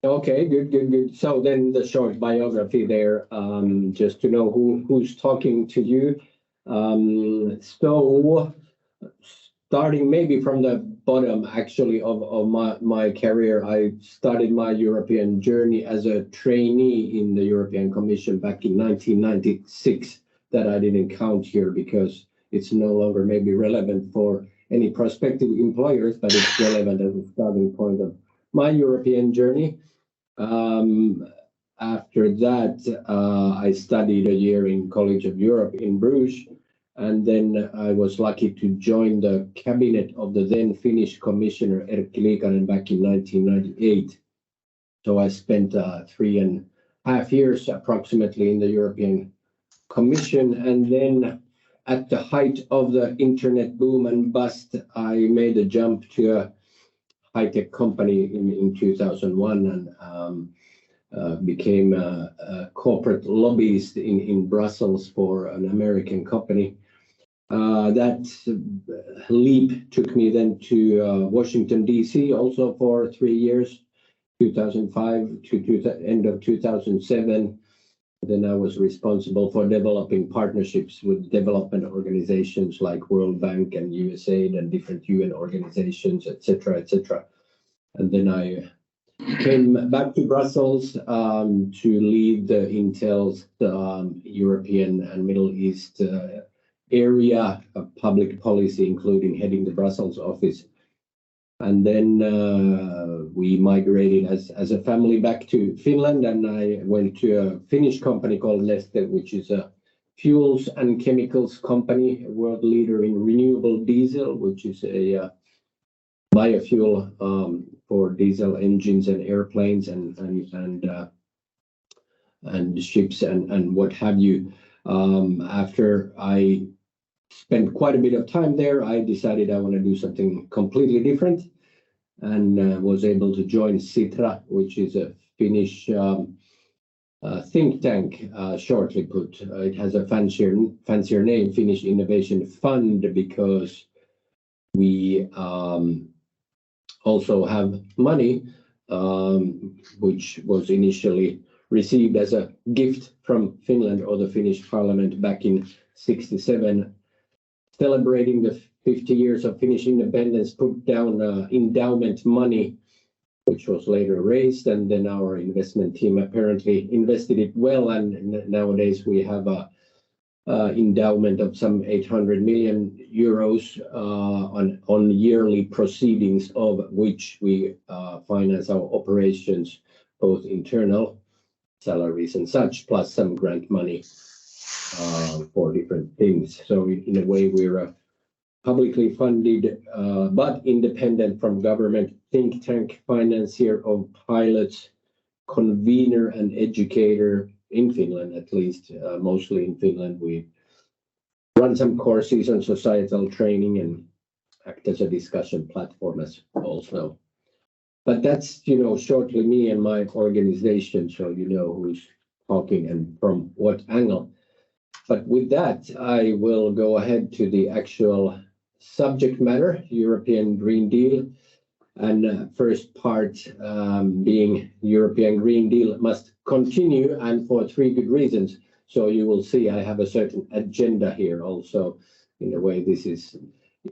Okay, good. So then the short biography there, just to know who's talking to you. So starting maybe from the bottom actually of my career, I started my European journey as a trainee in the European Commission back in 1996. That I didn't count here because it's no longer maybe relevant for any prospective employers, but it's relevant as a starting point of my European journey. After that, I studied a year in College of Europe in Bruges, and then I was lucky to join the cabinet of the then Finnish Commissioner Erkki Liikanen back in 1998. So I spent 3.5 years approximately in the European Commission, and then at the height of the internet boom and bust, I made a jump to a high-tech company in 2001 and became a corporate lobbyist in Brussels for an American company. That leap took me then to Washington, D.C. also for 3 years, 2005 to end of 2007. Then I was responsible for developing partnerships with development organizations like World Bank and USAID and different UN organizations, etc., etc. And then I came back to Brussels to lead the Intel's European and Middle East area of public policy, including heading the Brussels office. And then we migrated as a family back to Finland, and I went to a Finnish company called Neste, which is a fuels and chemicals company, a world leader in renewable diesel, which is a biofuel for diesel engines and airplanes and ships and what have you. After I spent quite a bit of time there, I decided I want to do something completely different, and was able to join SITRA, which is a Finnish think tank, shortly put. It has a fancier name, Finnish Innovation Fund, because we also have money, which was initially received as a gift from Finland or the Finnish Parliament back in '67, celebrating the 50 years of Finnish independence, put down endowment money, which was later raised, and then our investment team apparently invested it well, and nowadays we have a endowment of some 800 million euros on yearly proceedings, of which we finance our operations, both internal salaries and such, plus some grant money for different things. So in a way, we're a publicly funded but independent from government think tank, financier of pilots, convener and educator in Finland, at least, mostly in Finland. We run some courses on societal training and act as a discussion platform as also. But that's, shortly me and my organization, so you know who's talking and from what angle. But with that, I will go ahead to the actual subject matter, European Green Deal. And first part being European Green Deal must continue, and for 3 good reasons. So you will see I have a certain agenda here also. In a way, this is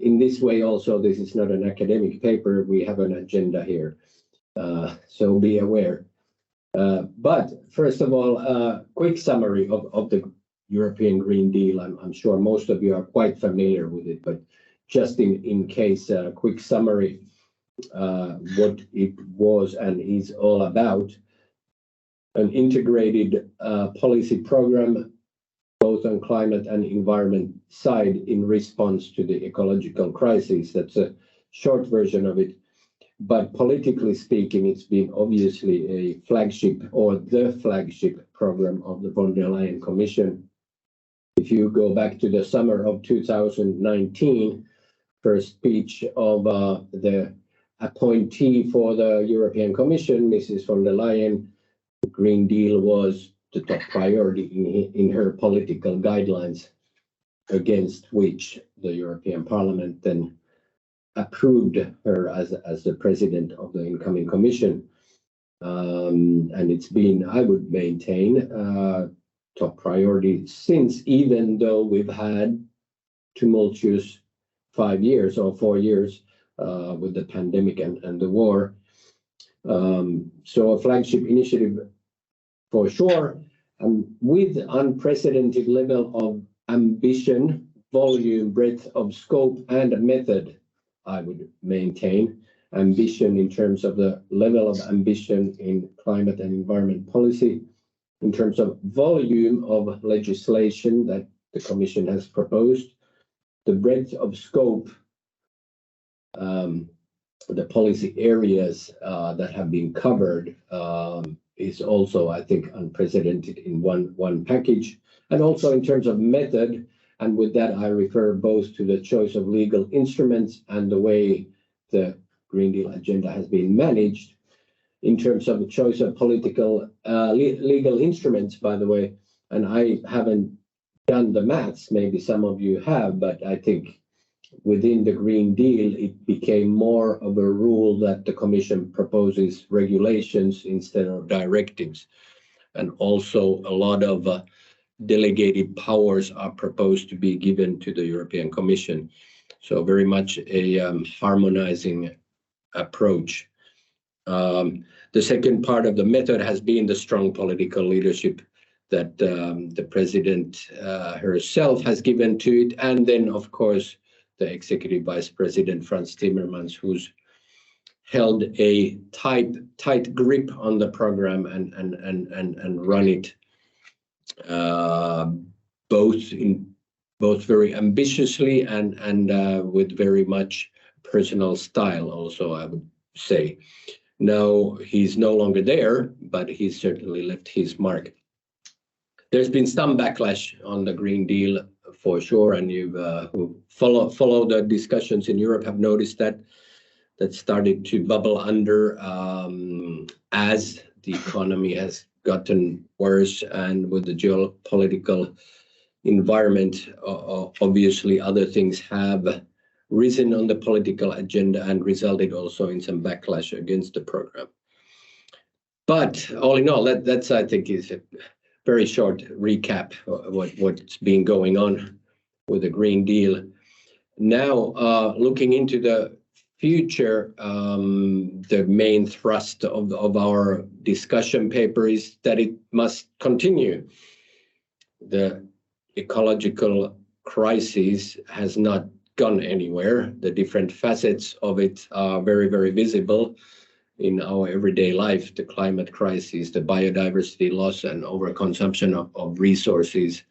not an academic paper. We have an agenda here. So be aware. But first of all, quick summary of the European Green Deal. I'm sure most of you are quite familiar with it, but just in case, a quick summary what it was and is all about. An integrated policy program, both on climate and environment side, in response to the ecological crisis. That's a short version of it. But politically speaking, it's been obviously a flagship or the flagship program of the von der Leyen Commission. If you go back to the summer of 2019, first speech of the appointee for the European Commission, Mrs. von der Leyen, the Green Deal was the top priority in her political guidelines, against which the European Parliament then approved her as the president of the incoming Commission. and it's been, I would maintain, top priority since, even though we've had tumultuous 5 years or 4 years with the pandemic and the war. So a flagship initiative for sure, and with unprecedented level of ambition, volume, breadth of scope and method, I would maintain. Ambition in terms of the level of ambition in climate and environment policy, in terms of volume of legislation that the Commission has proposed, the breadth of scope, the policy areas that have been covered is also, I think, unprecedented in one package. And also in terms of method, and with that I refer both to the choice of legal instruments and the way the Green Deal agenda has been managed. In terms of the choice of political legal instruments, by the way, and I haven't done the maths, maybe some of you have, but I think within the Green Deal, it became more of a rule that the Commission proposes regulations instead of directives. And also a lot of delegated powers are proposed to be given to the European Commission. So very much a harmonizing approach. The second part of the method has been the strong political leadership that the President herself has given to it. And then, of course, the Executive Vice President, Frans Timmermans, who's held a tight grip on the program and run it both very ambitiously and with very much personal style also, I would say. Now he's no longer there, but he's certainly left his mark. There's been some backlash on the Green Deal for sure, and you've who follow the discussions in Europe have noticed that started to bubble under as the economy has gotten worse, and with the geopolitical environment, obviously other things have risen on the political agenda and resulted also in some backlash against the program. But all in all, that's I think is a very short recap of what's been going on with the Green Deal. Now, looking into the future, the main thrust of our discussion paper is that it must continue. The ecological crisis has not gone anywhere. The different facets of it are very, very visible in our everyday life. The climate crisis, the biodiversity loss and overconsumption of resources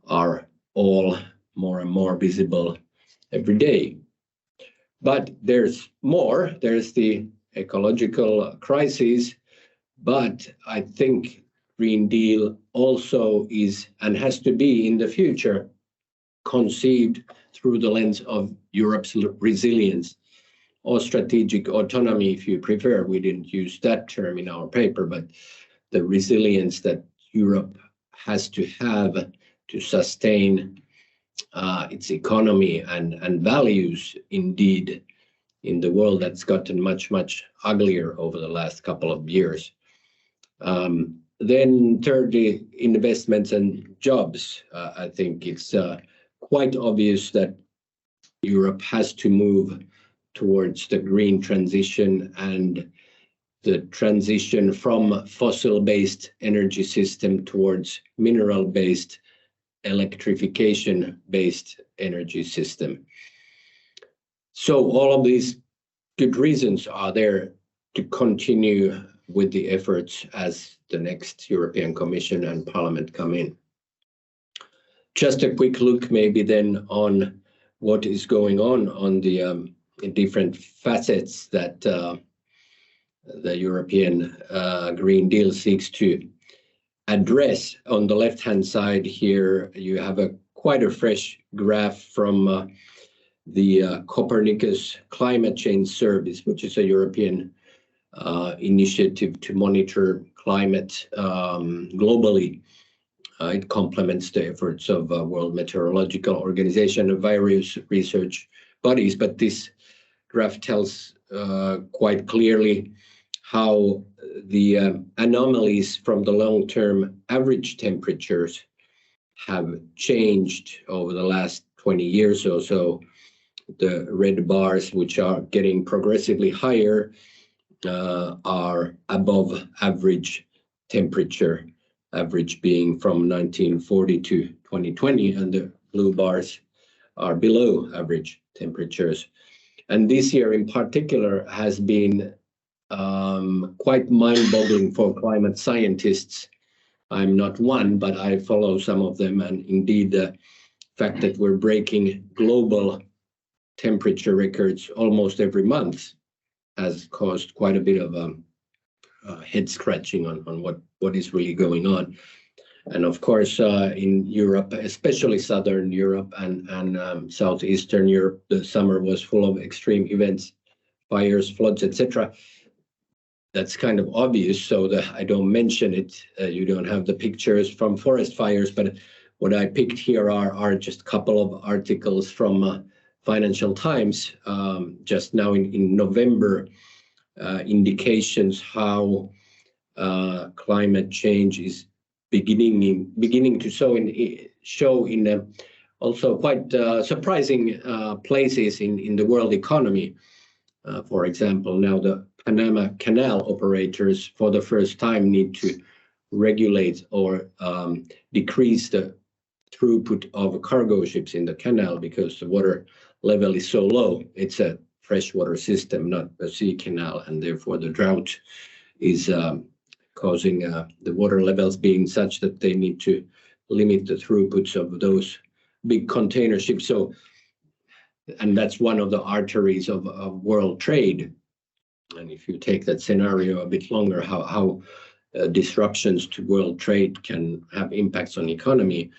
are all more and more visible every day. But there's more. There's the ecological crisis, but I think Green Deal also is and has to be in the future conceived through the lens of Europe's resilience or strategic autonomy, if you prefer. We didn't use that term in our paper, but the resilience that Europe has to have to sustain its economy and values, indeed, in the world that's gotten much, much uglier over the last couple of years. Then thirdly, investments and jobs. I think it's quite obvious that Europe has to move towards the green transition and the transition from fossil-based energy system towards mineral-based, electrification-based energy system. So all of these good reasons are there to continue with the efforts as the next European Commission and Parliament come in. Just a quick look maybe then on what is going on the different facets that the European Green Deal seeks to address. On the left-hand side here, you have quite a fresh graph from the Copernicus Climate Change Service, which is a European initiative to monitor climate globally. It complements the efforts of World Meteorological Organization and various research bodies, but this graph tells quite clearly how the anomalies from the long-term average temperatures have changed over the last 20 years or so. The red bars, which are getting progressively higher, are above average temperature, average being from 1940 to 2020, and the blue bars are below average temperatures. And this year in particular has been quite mind-boggling for climate scientists. I'm not one, but I follow some of them, and indeed the fact that we're breaking global temperature records almost every month has caused quite a bit of head scratching on what is really going on. And of course, in Europe, especially Southern Europe and Southeastern Europe, the summer was full of extreme events, fires, floods, etc. That's kind of obvious, so that I don't mention it. You don't have the pictures from forest fires, but what I picked here are just a couple of articles from Financial Times just now in November, indications how climate change is beginning to show in also quite surprising places in the world economy. For example, now the Panama Canal operators for the first time need to regulate or decrease the throughput of cargo ships in the canal because the water level is so low. It's a freshwater system, not a sea canal, and therefore the drought is causing the water levels being such that they need to limit the throughputs of those big container ships. So, and that's one of the arteries of world trade. And if you take that scenario a bit longer, how disruptions to world trade can have impacts on economy,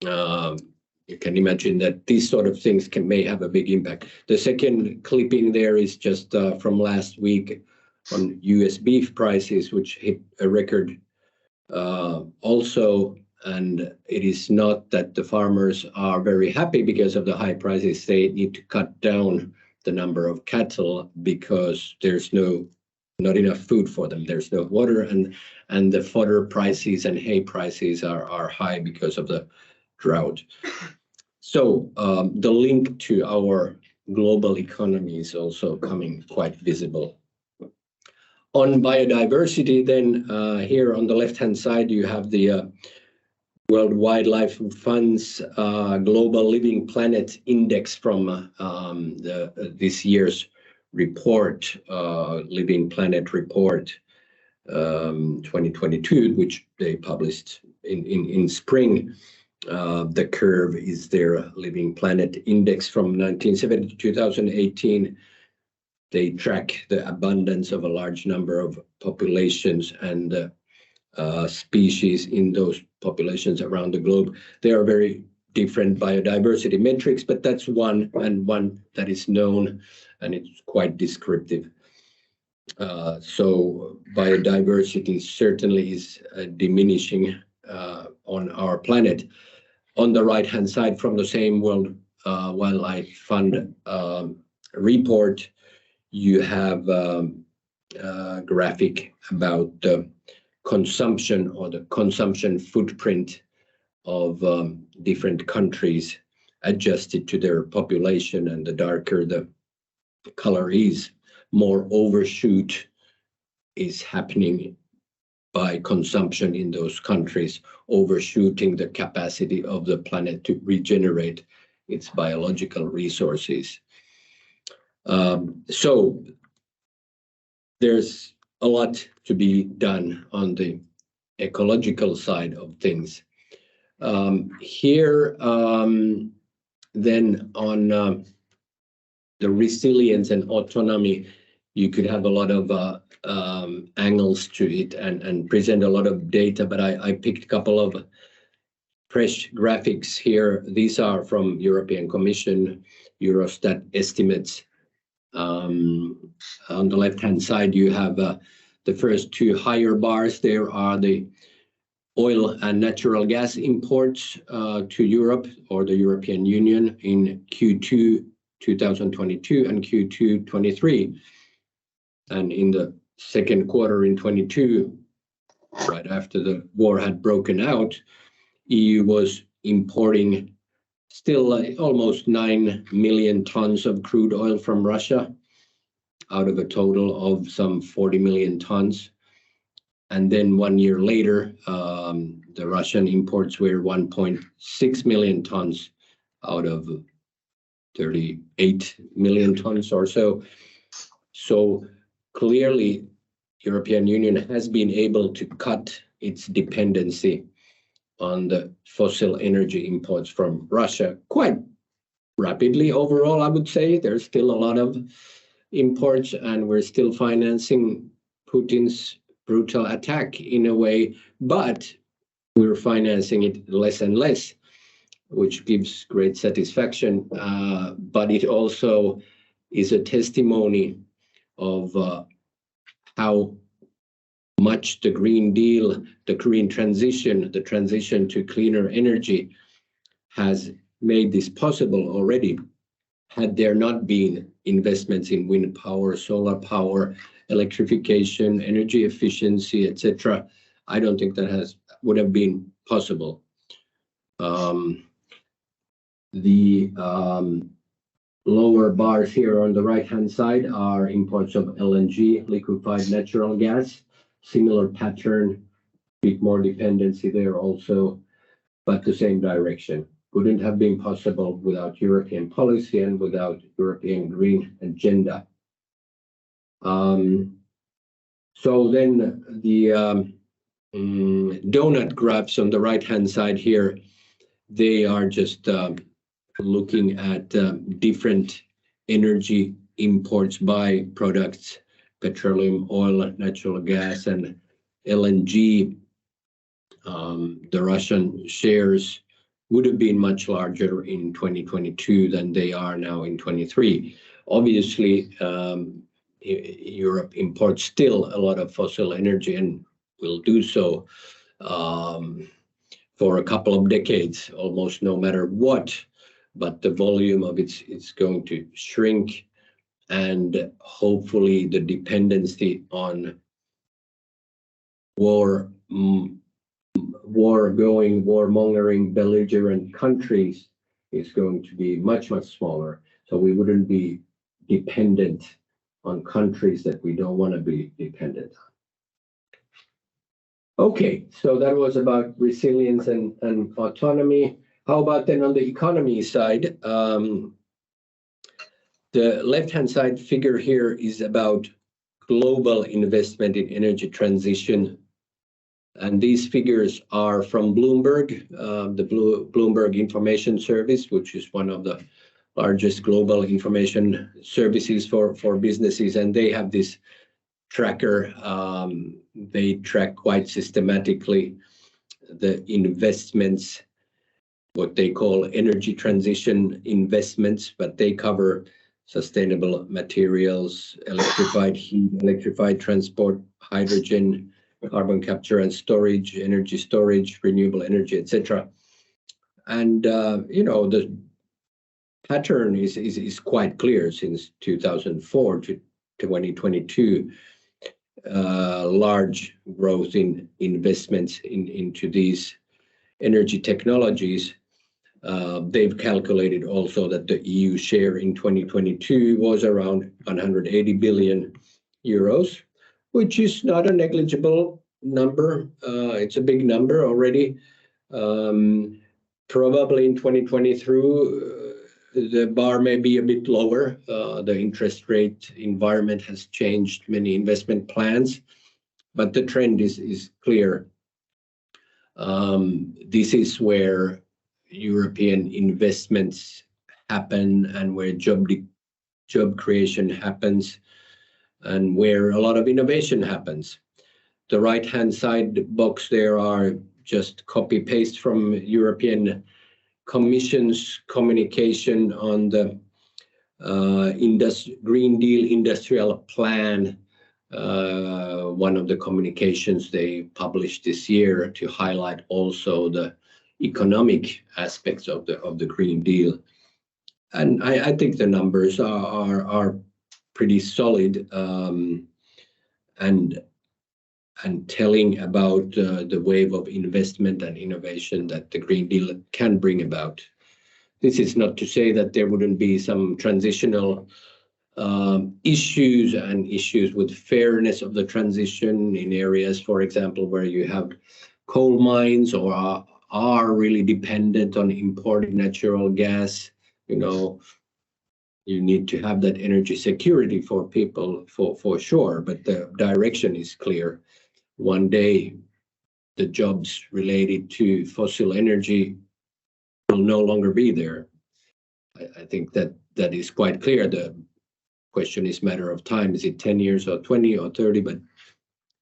you can imagine that these sort of things may have a big impact. The second clipping there is just from last week on US beef prices, which hit a record also. And it is not that the farmers are very happy because of the high prices. They need to cut down the number of cattle because there's not enough food for them. There's no water, and the fodder prices and hay prices are high because of the drought. So the link to our global economy is also coming quite visible. On biodiversity, then here on the left-hand side, you have the World Wildlife Fund's Global Living Planet Index from this year's report, Living Planet Report 2022, which they published in spring. The curve is their Living Planet Index from 1970 to 2018. They track the abundance of a large number of populations and species in those populations around the globe. There are very different biodiversity metrics, but that's one that is known, and it's quite descriptive. So biodiversity certainly is diminishing on our planet. On the right-hand side, from the same World Wildlife Fund report, you have a graphic about the consumption or the consumption footprint of different countries adjusted to their population, and the darker the color is, more overshoot is happening by consumption in those countries, overshooting the capacity of the planet to regenerate its biological resources. So there's a lot to be done on the ecological side of things. Here, then on the resilience and autonomy, you could have a lot of angles to it and present a lot of data, but I picked a couple of fresh graphics here. These are from European Commission, Eurostat estimates. On the left-hand side, you have the first two higher bars. There are the oil and natural gas imports to Europe or the European Union in Q2 2022 and Q2 23. And in the second quarter in 22, right after the war had broken out, EU was importing still almost 9 million tons of crude oil from Russia out of a total of some 40 million tons. And then 1 year later, the Russian imports were 1.6 million tons out of 38 million tons or so. So clearly, European Union has been able to cut its dependency on the fossil energy imports from Russia quite rapidly overall, I would say. There's still a lot of imports, and we're still financing Putin's brutal attack in a way, but we're financing it less and less, which gives great satisfaction. But it also is a testimony of how much the Green Deal, the green transition, the transition to cleaner energy has made this possible already. Had there not been investments in wind power, solar power, electrification, energy efficiency, etc., I don't think that would have been possible. The lower bars here on the right-hand side are imports of LNG, liquefied natural gas. Similar pattern, bit more dependency there also, but the same direction. Wouldn't have been possible without European policy and without European green agenda. So then the donut graphs on the right-hand side here, they are just looking at different energy imports by products, petroleum, oil, natural gas, and LNG. The Russian shares would have been much larger in 2022 than they are now in 23. Obviously, Europe imports still a lot of fossil energy and will do so for a couple of decades, almost no matter what. But the volume of it is going to shrink, and hopefully the dependency on warmongering, belligerent countries is going to be much, much smaller. So we wouldn't be dependent on countries that we don't want to be dependent on. Okay, so that was about resilience and autonomy. How about then on the economy side? The left-hand side figure here is about global investment in energy transition. And these figures are from Bloomberg, the Bloomberg Information Service, which is one of the largest global information services for businesses. And they have this tracker. They track quite systematically the investments, what they call energy transition investments, but they cover sustainable materials, electrified heat, electrified transport, hydrogen, carbon capture and storage, energy storage, renewable energy, etc. And the pattern is quite clear since 2004 to 2022. Large growth in investments into these energy technologies. They've calculated also that the EU share in 2022 was around 180 billion euros, which is not a negligible number. It's a big number already. Probably in 2023, the bar may be a bit lower. The interest rate environment has changed many investment plans, but the trend is clear. This is where European investments happen and where job creation happens and where a lot of innovation happens. The right-hand side box there are just copy-paste from European Commission's communication on the Green Deal Industrial Plan, one of the communications they published this year to highlight also the economic aspects of the Green Deal. And I think the numbers are pretty solid. and telling about the wave of investment and innovation that the Green Deal can bring about. This is not to say that there wouldn't be some transitional issues and issues with fairness of the transition in areas, for example, where you have coal mines or are really dependent on imported natural gas. You know, you need to have that energy security for people for sure, but the direction is clear. One day, the jobs related to fossil energy will no longer be there. I think that is quite clear. The question is a matter of time. Is it 10 years or 20 or 30? But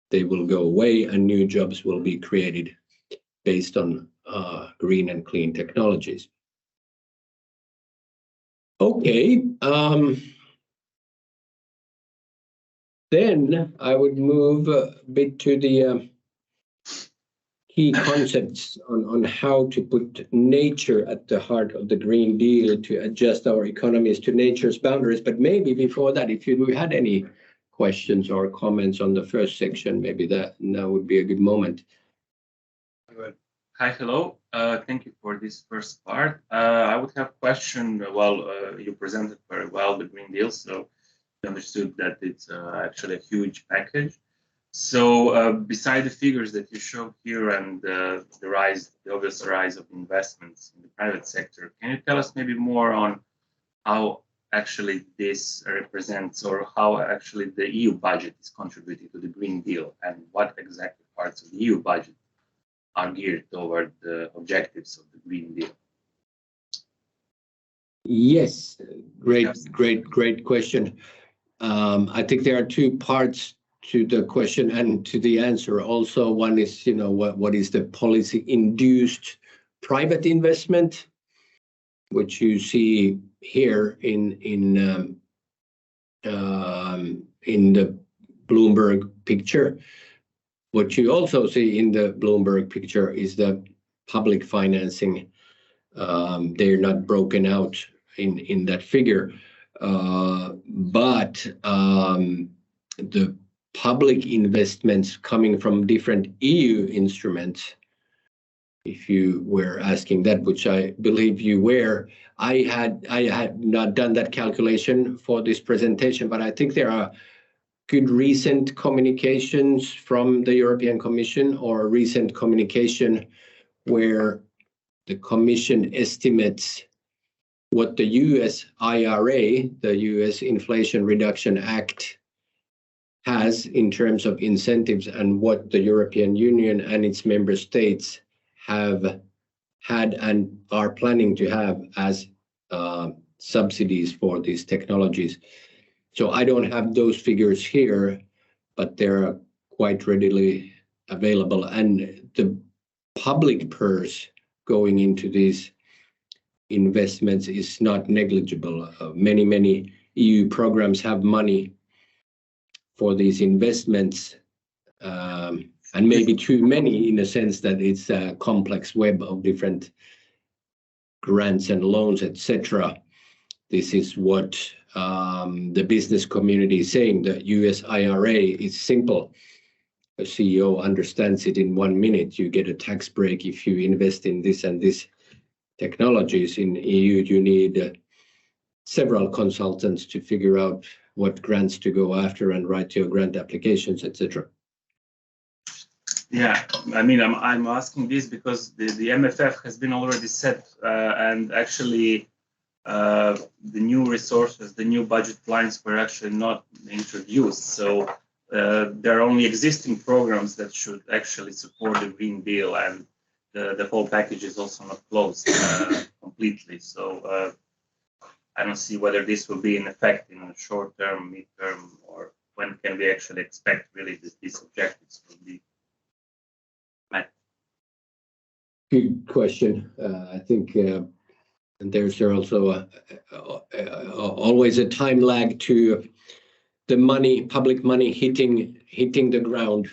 they will go away and new jobs will be created based on green and clean technologies. Okay. Then I would move a bit to the key concepts on how to put nature at the heart of the Green Deal to adjust our economies to nature's boundaries. But maybe before that, if you had any questions or comments on the first section, maybe that now would be a good moment. Hi, hello. Thank you for this first part. I would have a question. Well, you presented very well the Green Deal, so we understood that it's actually a huge package. So beside the figures that you show here and the obvious rise of investments in the private sector, can you tell us maybe more on how actually this represents or how actually the EU budget is contributing to the Green Deal and what exactly parts of the EU budget are geared toward the objectives of the Green Deal? Yes, great question. I think there are two parts to the question and to the answer. Also, one is, you know, what is the policy-induced private investment, which you see here in the Bloomberg picture. What you also see in the Bloomberg picture is the public financing. They're not broken out in that figure, but the public investments coming from different EU instruments, if you were asking that, which I believe you were, I had not done that calculation for this presentation, but I think there are good recent communications from the European Commission or recent communication where the Commission estimates what the US IRA, the US Inflation Reduction Act, has in terms of incentives and what the European Union and its member states have had and are planning to have as subsidies for these technologies. So I don't have those figures here, but they're quite readily available. And the public purse going into these investments is not negligible. Many EU programs have money for these investments, and maybe too many in a sense that it's a complex web of different grants and loans, etc. This is what the business community is saying. The US IRA is simple. A CEO understands it in 1 minute. You get a tax break if you invest in this and this technologies. In EU, you need several consultants to figure out what grants to go after and write your grant applications, etc. Yeah, I mean, I'm asking this because the MFF has been already set, and actually the new resources, the new budget lines were actually not introduced. So there are only existing programs that should actually support the Green Deal, and the whole package is also not closed completely. So I don't see whether this will be in effect in the short term, mid-term, or when can we actually expect really these objectives will be met. Good question. I think there's also always a time lag to the money, public money hitting the ground.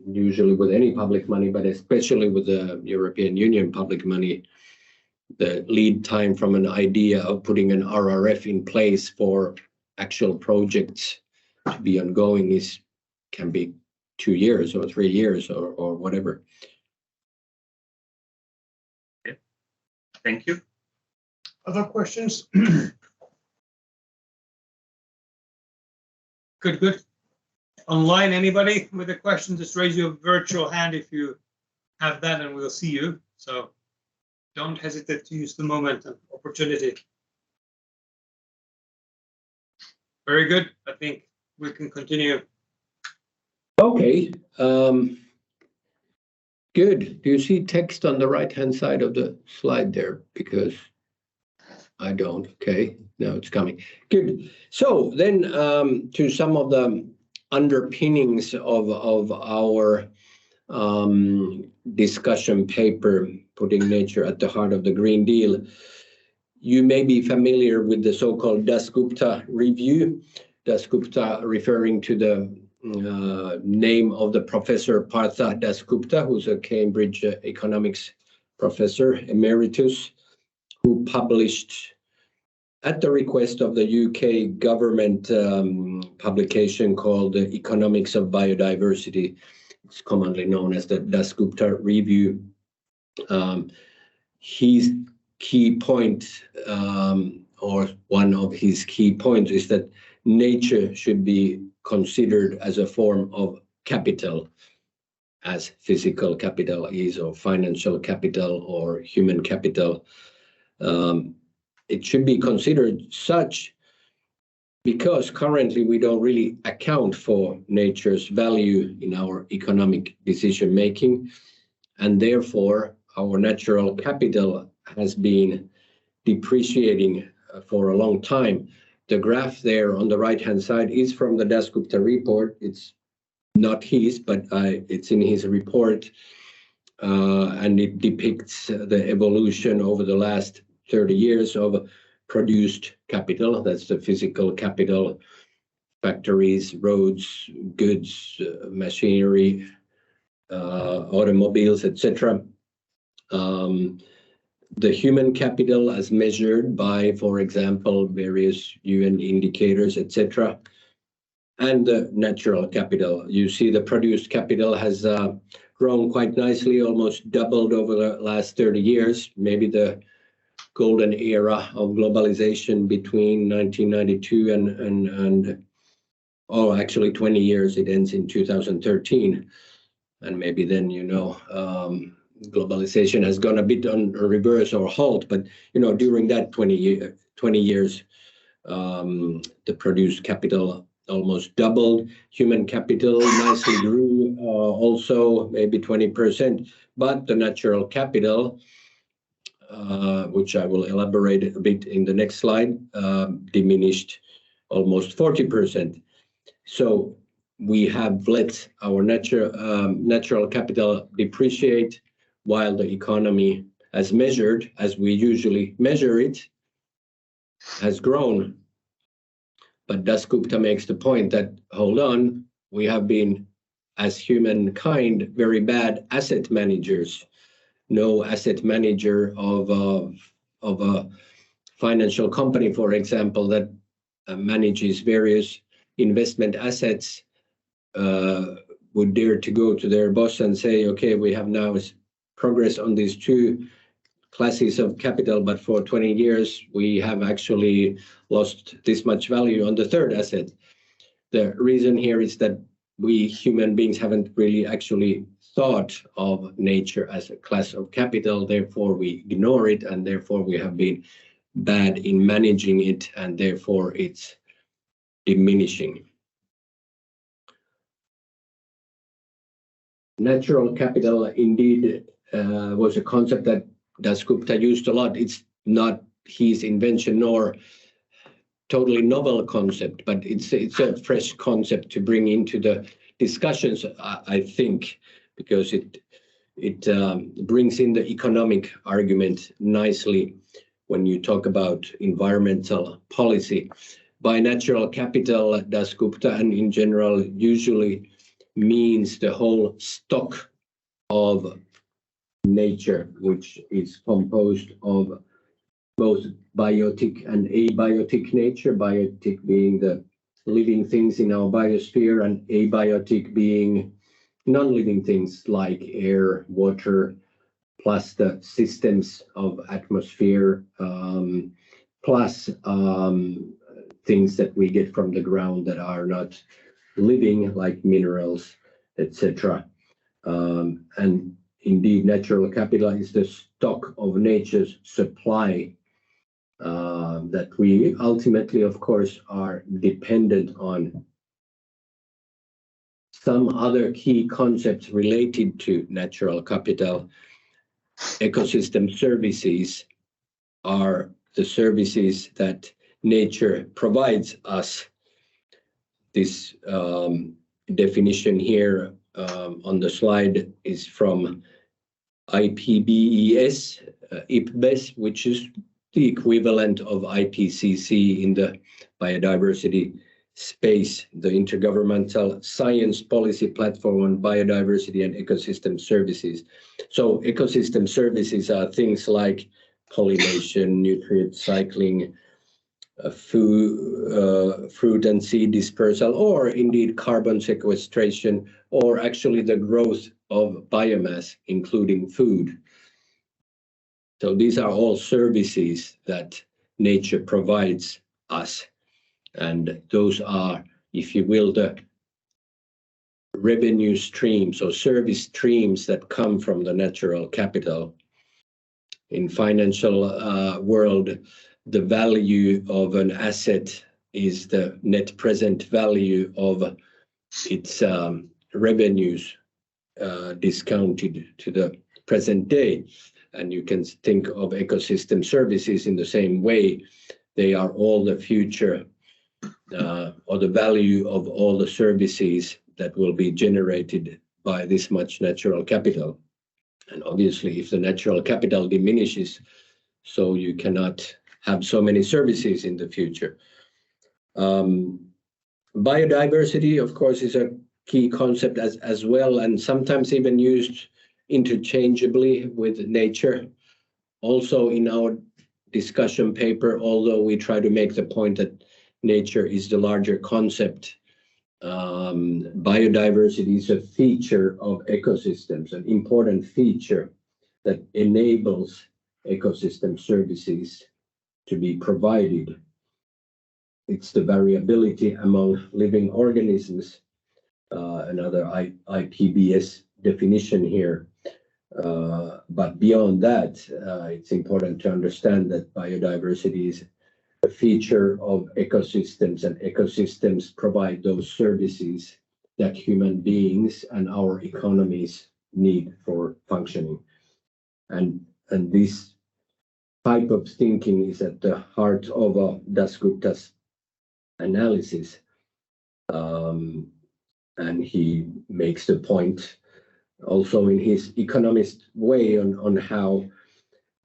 Usually with any public money, but especially with the European Union public money, the lead time from an idea of putting an RRF in place for actual projects to be ongoing is can be 2 years or 3 years or whatever. Okay. Thank you. Other questions? Good. Online, anybody with a question, just raise your virtual hand if you have that, and we'll see you. So don't hesitate to use the moment and opportunity. Very good. I think we can continue. Okay. Good. Do you see text on the right-hand side of the slide there? Because I don't. Okay. Now it's coming. Good. So then to some of the underpinnings of our discussion paper, putting nature at the heart of the Green Deal. You may be familiar with the so-called Dasgupta review. Dasgupta referring to the name of the professor Partha Dasgupta, who's a Cambridge economics professor emeritus, who published at the request of the UK government publication called The Economics of Biodiversity. It's commonly known as the Dasgupta Review. His key point, or one of his key points, is that nature should be considered as a form of capital, as physical capital is, or financial capital, or human capital. It should be considered such because currently we don't really account for nature's value in our economic decision making, and therefore our natural capital has been depreciating for a long time. The graph there on the right-hand side is from the Dasgupta report. It's not his, but it's in his report, and it depicts the evolution over the last 30 years of produced capital. That's the physical capital, factories, roads, goods, machinery, automobiles, etc. The human capital as measured by, for example, various UN indicators, etc. And the natural capital. You see the produced capital has grown quite nicely, almost doubled over the last 30 years. Maybe the golden era of globalization between 1992 and actually 20 years. It ends in 2013. And maybe then, globalization has gone a bit on reverse or halt, but during that 20 years, the produced capital almost doubled. Human capital nicely grew, also maybe 20%, but the natural capital, which I will elaborate a bit in the next slide, diminished almost 40%. So we have let our natural capital depreciate, while the economy, as measured, as we usually measure it, has grown. But Dasgupta makes the point that, hold on, we have been, as humankind, very bad asset managers. No asset manager of a financial company, for example, that manages various investment assets would dare to go to their boss and say, okay, we have now progress on these two classes of capital, but for 20 years we have actually lost this much value on the third asset. The reason here is that we human beings haven't really actually thought of nature as a class of capital, therefore we ignore it, and therefore we have been bad in managing it, and therefore it's diminishing. Natural capital indeed was a concept that Dasgupta used a lot. It's not his invention nor totally novel concept, but it's a fresh concept to bring into the discussions, I think, because it brings in the economic argument nicely when you talk about environmental policy. By natural capital, Dasgupta and in general usually means the whole stock of nature, which is composed of both biotic and abiotic nature, biotic being the living things in our biosphere, and abiotic being non-living things like air, water, plus the systems of atmosphere, plus things that we get from the ground that are not living, like minerals, etc. And indeed, natural capital is the stock of nature's supply that we ultimately, of course, are dependent on. Some other key concepts related to natural capital: ecosystem services are the services that nature provides us. This definition here on the slide is from IPBES, which is the equivalent of IPCC in the biodiversity space, the Intergovernmental Science Policy Platform on Biodiversity and Ecosystem Services. So ecosystem services are things like pollination, nutrient cycling, fruit and seed dispersal, or indeed carbon sequestration, or actually the growth of biomass, including food. So these are all services that nature provides us. And those are, if you will, the revenue streams or service streams that come from the natural capital. In financial world, the value of an asset is the net present value of its revenues discounted to the present day. And you can think of ecosystem services in the same way. They are all the future or the value of all the services that will be generated by this much natural capital. And obviously, if the natural capital diminishes, so you cannot have so many services in the future. Biodiversity, of course, is a key concept as well, and sometimes even used interchangeably with nature. Also in our discussion paper, although we try to make the point that nature is the larger concept, biodiversity is a feature of ecosystems, an important feature that enables ecosystem services to be provided. It's the variability among living organisms, another IPBES definition here. But beyond that, it's important to understand that biodiversity is a feature of ecosystems, and ecosystems provide those services that human beings and our economies need for functioning. And this type of thinking is at the heart of Dasgupta's analysis. And he makes the point also in his economist way on how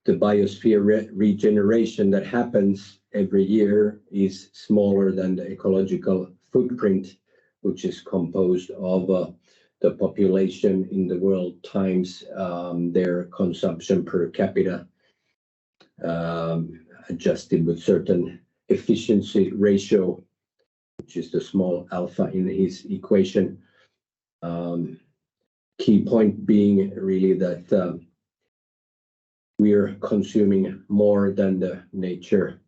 the biosphere regeneration that happens every year is smaller than the ecological footprint, which is composed of the population in the world times their consumption per capita, adjusted with certain efficiency ratio, which is the small alpha in his equation. Key point being really that we're consuming more than the nature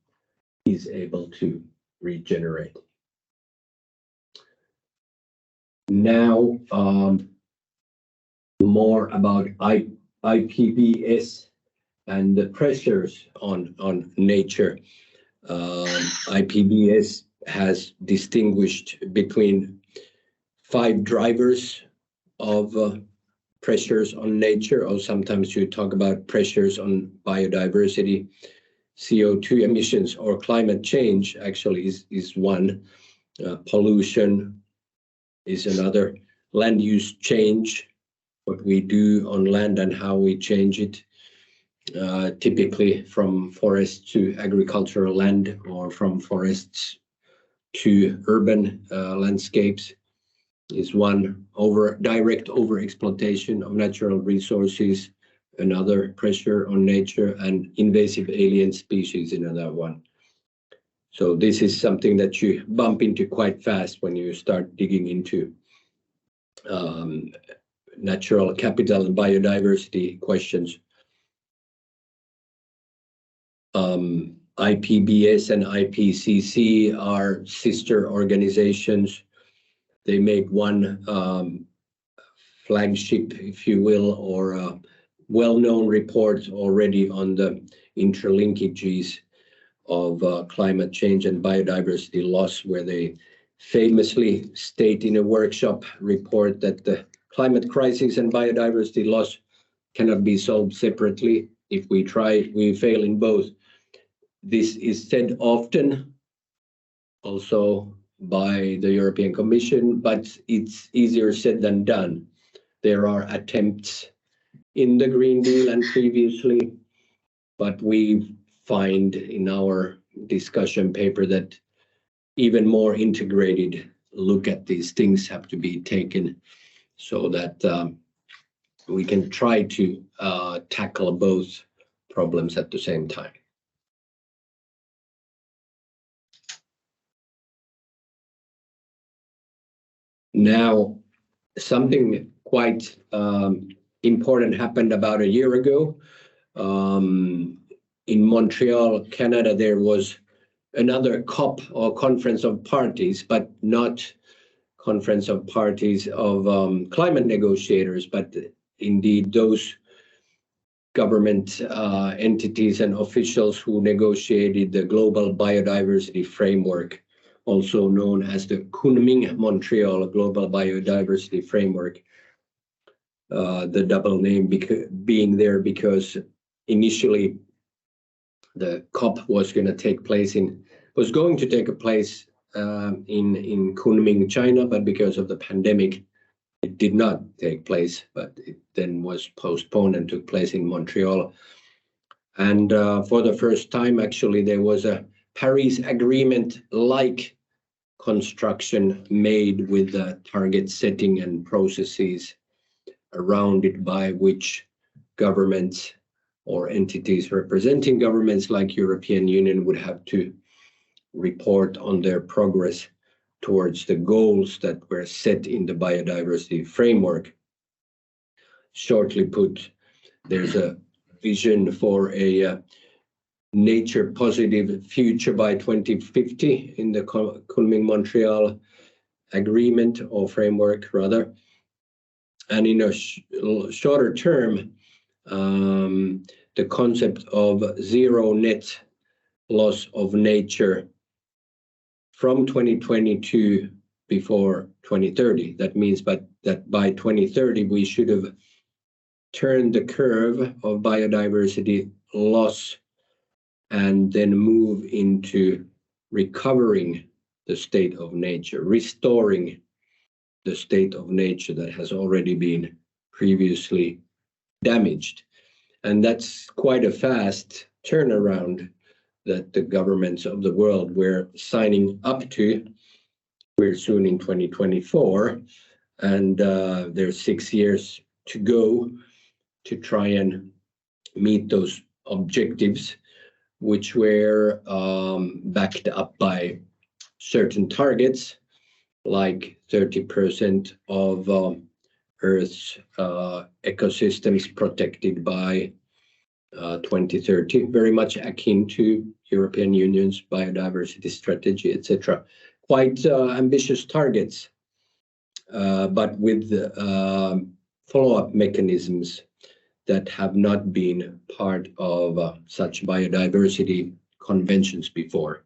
is able to regenerate. Now, more about IPBES and the pressures on nature. IPBES has distinguished between 5 drivers of pressures on nature, or sometimes you talk about pressures on biodiversity. CO2 emissions or climate change actually is one. Pollution is another. Land use change, what we do on land and how we change it, typically from forests to agricultural land or from forests to urban landscapes, is one. Direct overexploitation of natural resources, another pressure on nature, and invasive alien species, another one. So this is something that you bump into quite fast when you start digging into natural capital and biodiversity questions. IPBS and IPCC are sister organizations. They make one flagship, if you will, or a well-known report already on the interlinkages of climate change and biodiversity loss, where they famously state in a workshop report that the climate crisis and biodiversity loss cannot be solved separately. If we try, we fail in both. This is said often also by the European Commission, but it's easier said than done. There are attempts in the Green Deal and previously, but we find in our discussion paper that even more integrated look at these things have to be taken so that we can try to tackle both problems at the same time. Now, something quite important happened about a year ago. In Montreal, Canada, there was another COP, or Conference of Parties, but not Conference of Parties of climate negotiators, but indeed those government entities and officials who negotiated the Global Biodiversity Framework, also known as the Kunming-Montreal Global Biodiversity Framework. The double name being there because initially the COP was going to take place in Kunming, China, but because of the pandemic, it did not take place, but it then was postponed and took place in Montreal. And for the first time, actually, there was a Paris Agreement-like construction made with the target setting and processes around it, by which governments or entities representing governments like European Union would have to report on their progress towards the goals that were set in the biodiversity framework. Shortly put, there's a vision for a nature positive future by 2050 in the Kunming-Montreal agreement, or framework rather. And in a shorter term, the concept of zero net loss of nature from 2022 before 2030. That means that by 2030, we should have turned the curve of biodiversity loss and then move into recovering the state of nature, restoring the state of nature that has already been previously damaged. And that's quite a fast turnaround that the governments of the world were signing up to. We're soon in 2024, and there's 6 years to go to try and meet those objectives, which were backed up by certain targets, like 30% of Earth's ecosystems protected by 2030, very much akin to European Union's biodiversity strategy, etc. Quite ambitious targets, but with follow-up mechanisms that have not been part of such biodiversity conventions before.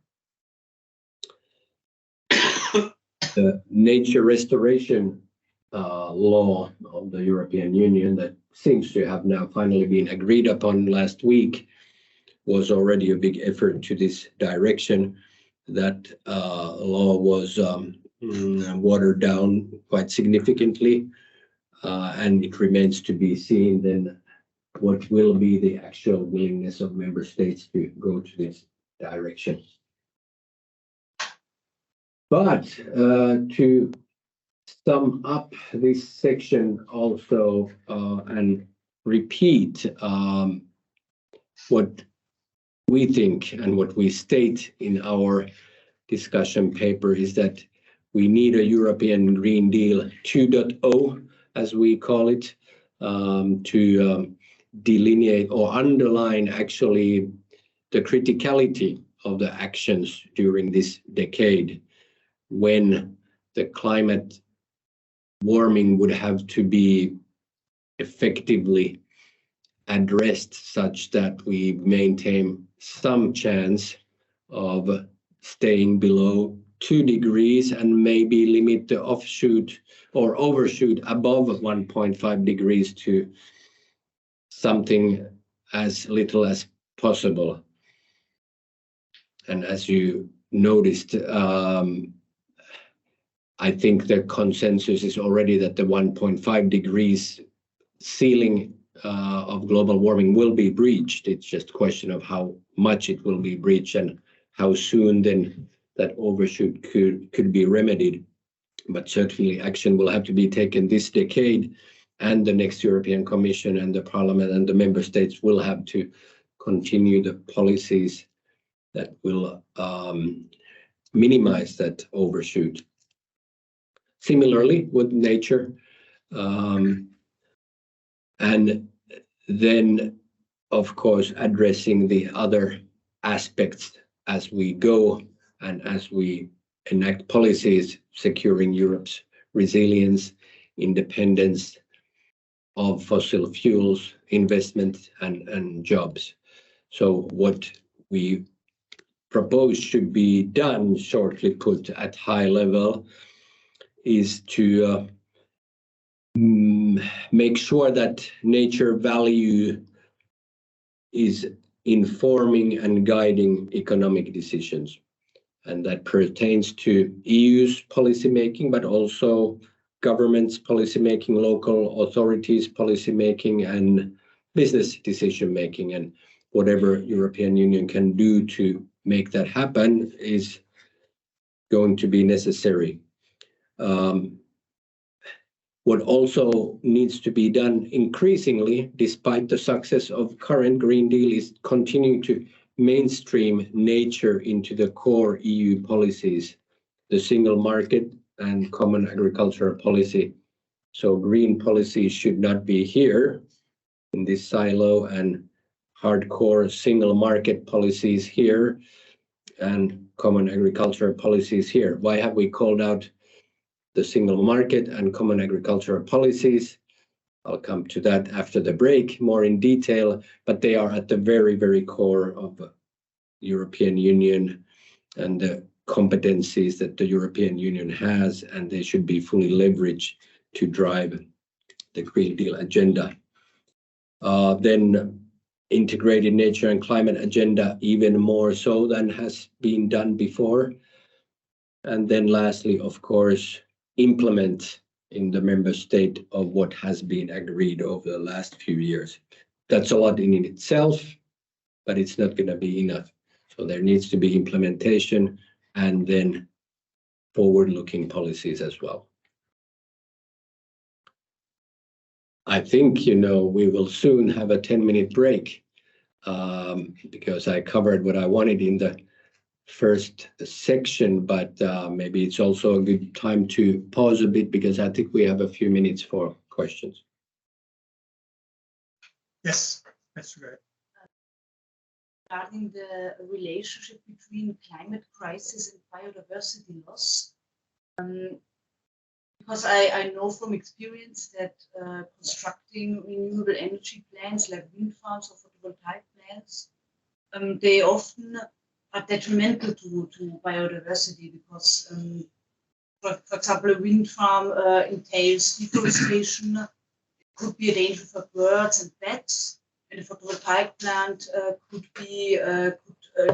The nature restoration law of the European Union that seems to have now finally been agreed upon last week was already a big effort to this direction. That law was watered down quite significantly, and it remains to be seen then what will be the actual willingness of member states to go to this direction. But to sum up this section also and repeat what we think and what we state in our discussion paper is that we need a European Green Deal 2.0, as we call it, to delineate or underline actually the criticality of the actions during this decade, when the climate warming would have to be effectively addressed such that we maintain some chance of staying below 2 degrees and maybe limit the offshoot or overshoot above 1.5 degrees to something as little as possible. And as you noticed, I think the consensus is already that the 1.5 degrees ceiling of global warming will be breached. It's just a question of how much it will be breached and how soon then that overshoot could be remedied. But certainly action will have to be taken this decade, and the next European Commission and the Parliament and the member states will have to continue the policies that will minimize that overshoot. Similarly with nature, and then of course addressing the other aspects as we go and as we enact policies securing Europe's resilience, independence of fossil fuels, investment and jobs. So what we propose should be done, shortly put at high level, is to make sure that nature value is informing and guiding economic decisions. And that pertains to EU's policymaking, but also governments' policymaking, local authorities' policymaking, and business decision-making. And whatever European Union can do to make that happen is going to be necessary. What also needs to be done increasingly, despite the success of current Green Deal, is continue to mainstream nature into the core EU policies, the single market and common agricultural policy. So green policy should not be here in this silo, and hardcore single market policies here and common agricultural policies here. Why have we called out the single market and common agricultural policies? I'll come to that after the break more in detail, but they are at the very, very core of the European Union and the competencies that the European Union has, and they should be fully leveraged to drive the Green Deal agenda. Then integrated nature and climate agenda even more so than has been done before. And then lastly, of course, implement in the member state of what has been agreed over the last few years. That's a lot in itself, but it's not going to be enough. So there needs to be implementation and then forward-looking policies as well. I think, we will soon have a 10-minute break because I covered what I wanted in the first section, but maybe it's also a good time to pause a bit because I think we have a few minutes for questions. Yes, that's right. Regarding the relationship between climate crisis and biodiversity loss, because I know from experience that constructing renewable energy plants like wind farms or photovoltaic plants, they often are detrimental to biodiversity because, for example, a wind farm entails deforestation. It could be a danger for birds and bats, and a photovoltaic plant could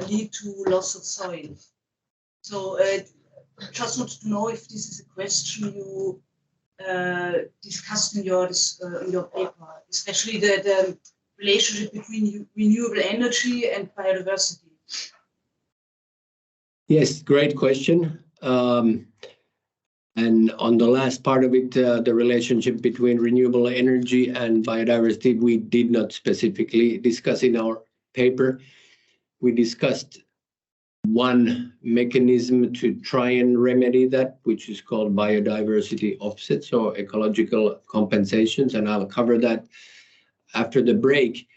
lead to loss of soil. So just want to know if this is a question you discussed in your paper, especially the relationship between renewable energy and biodiversity. Yes, great question. And on the last part of it, the relationship between renewable energy and biodiversity, we did not specifically discuss in our paper. we discussed one mechanism to try and remedy that, which is called biodiversity offsets or ecological compensations, and I'll cover that after the break.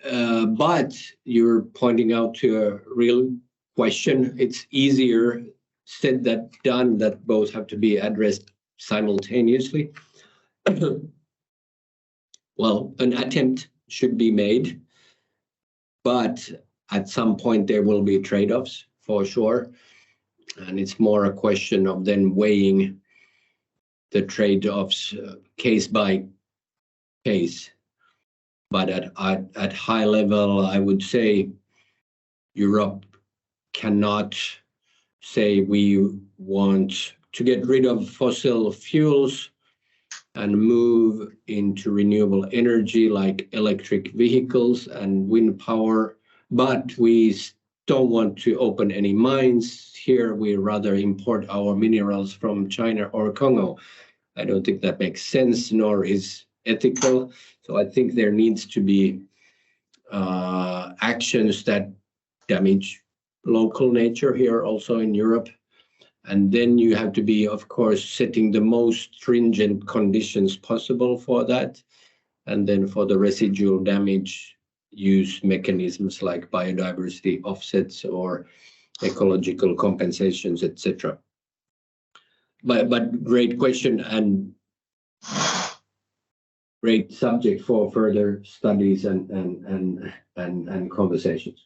But you're pointing out to a real question. It's easier said than done, that both have to be addressed simultaneously. Well, an attempt should be made, but at some point there will be trade-offs for sure. And it's more a question of then weighing the trade-offs case by case. But at high level, I would say Europe cannot say we want to get rid of fossil fuels and move into renewable energy like electric vehicles and wind power, but we don't want to open any mines here. We rather import our minerals from China or Congo. I don't think that makes sense, nor is ethical. So I think there needs to be actions that damage local nature here also in Europe. And then you have to be, of course, setting the most stringent conditions possible for that. And then for the residual damage, use mechanisms like biodiversity offsets or ecological compensations, etc. But great question and great subject for further studies and conversations.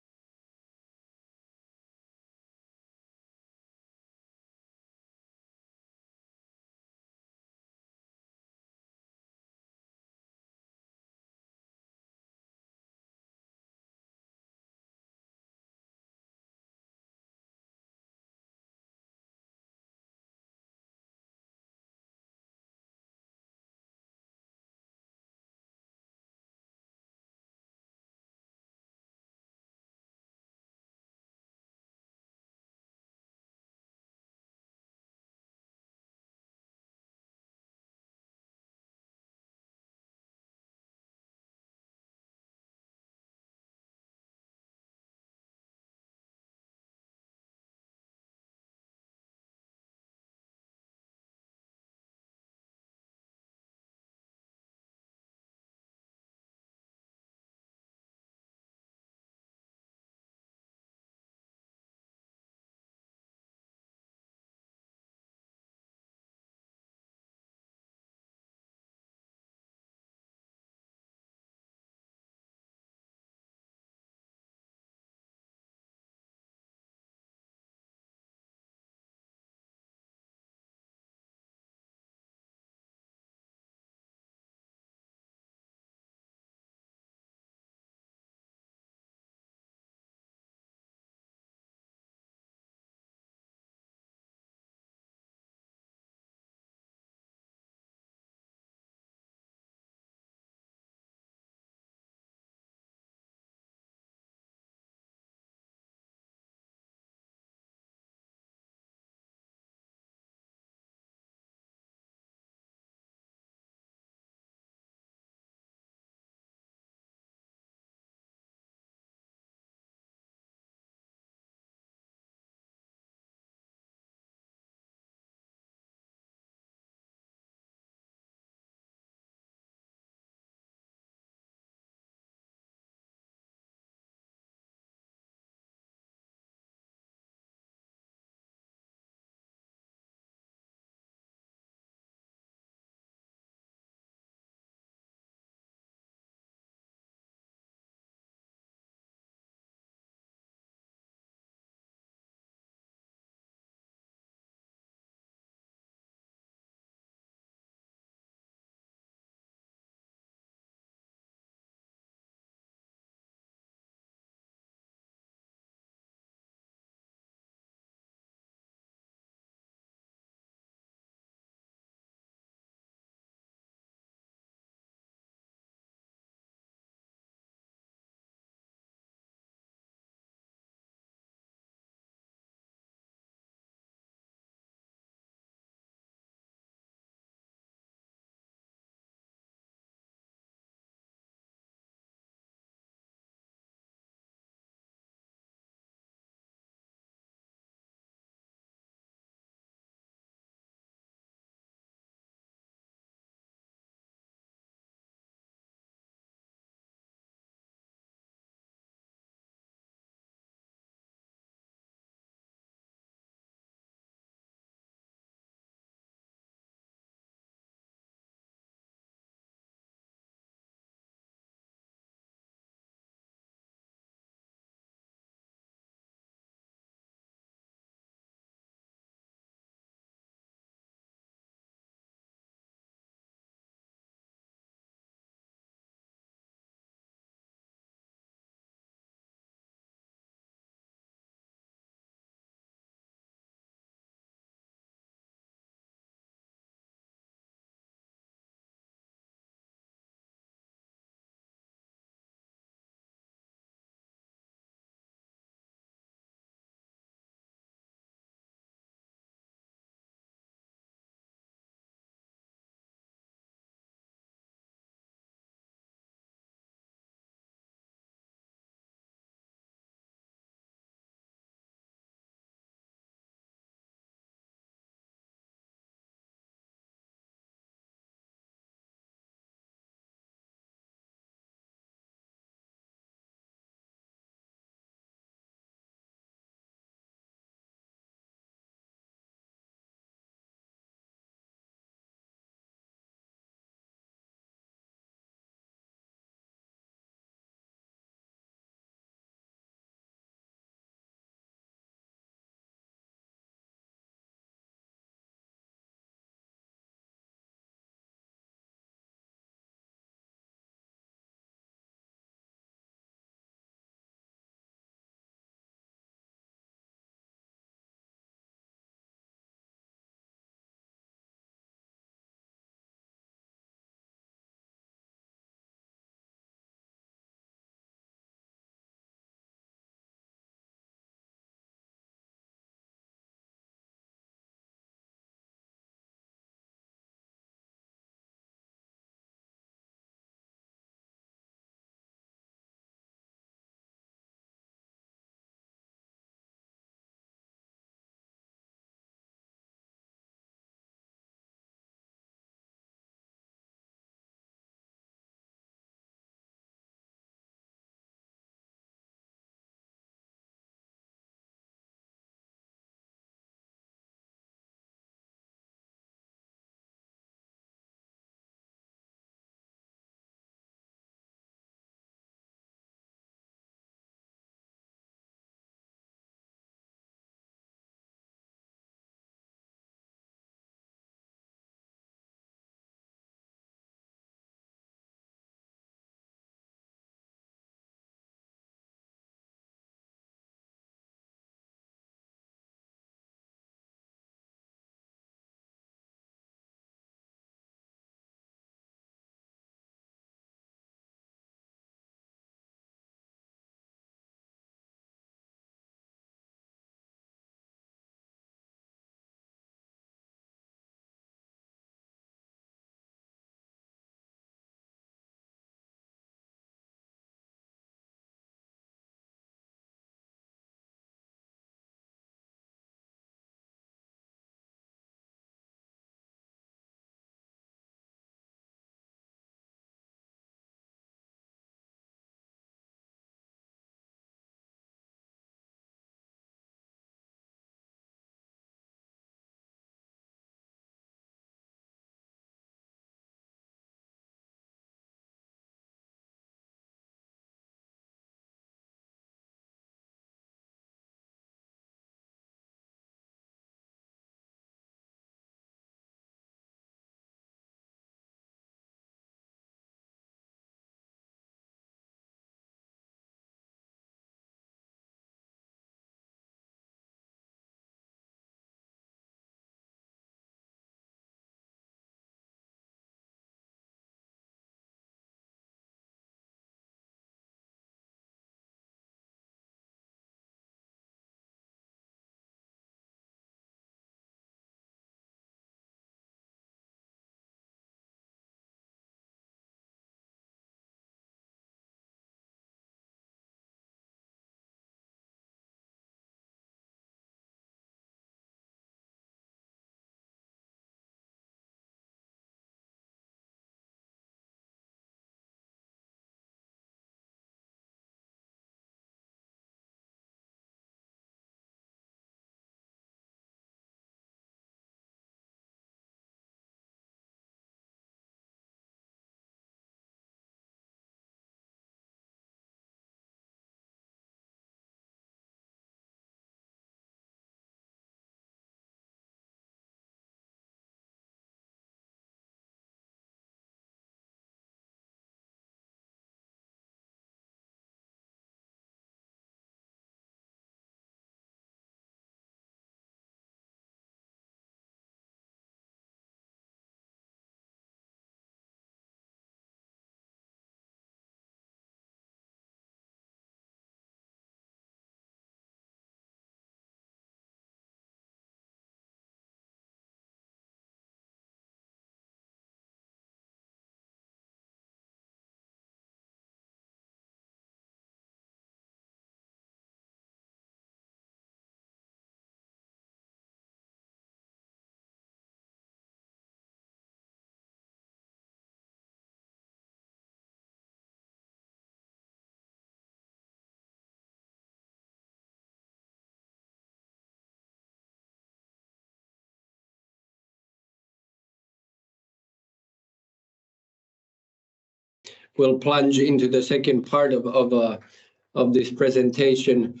we'll plunge into the second part of this presentation,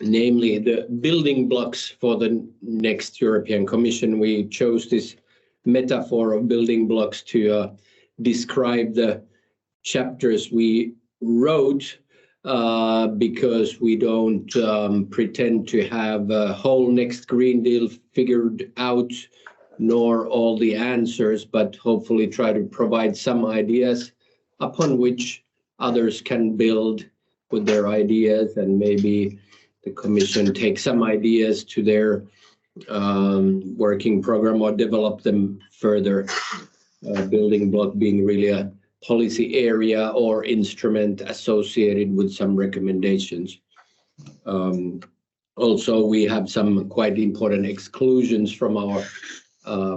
namely the building blocks for the next European Commission. We chose this metaphor of building blocks to describe the chapters we wrote, because we don't pretend to have a whole next Green Deal figured out, nor all the answers, but hopefully try to provide some ideas upon which others can build with their ideas, and maybe the Commission take some ideas to their working program or develop them further. Building block being really a policy area or instrument associated with some recommendations. Also, we have some quite important exclusions from our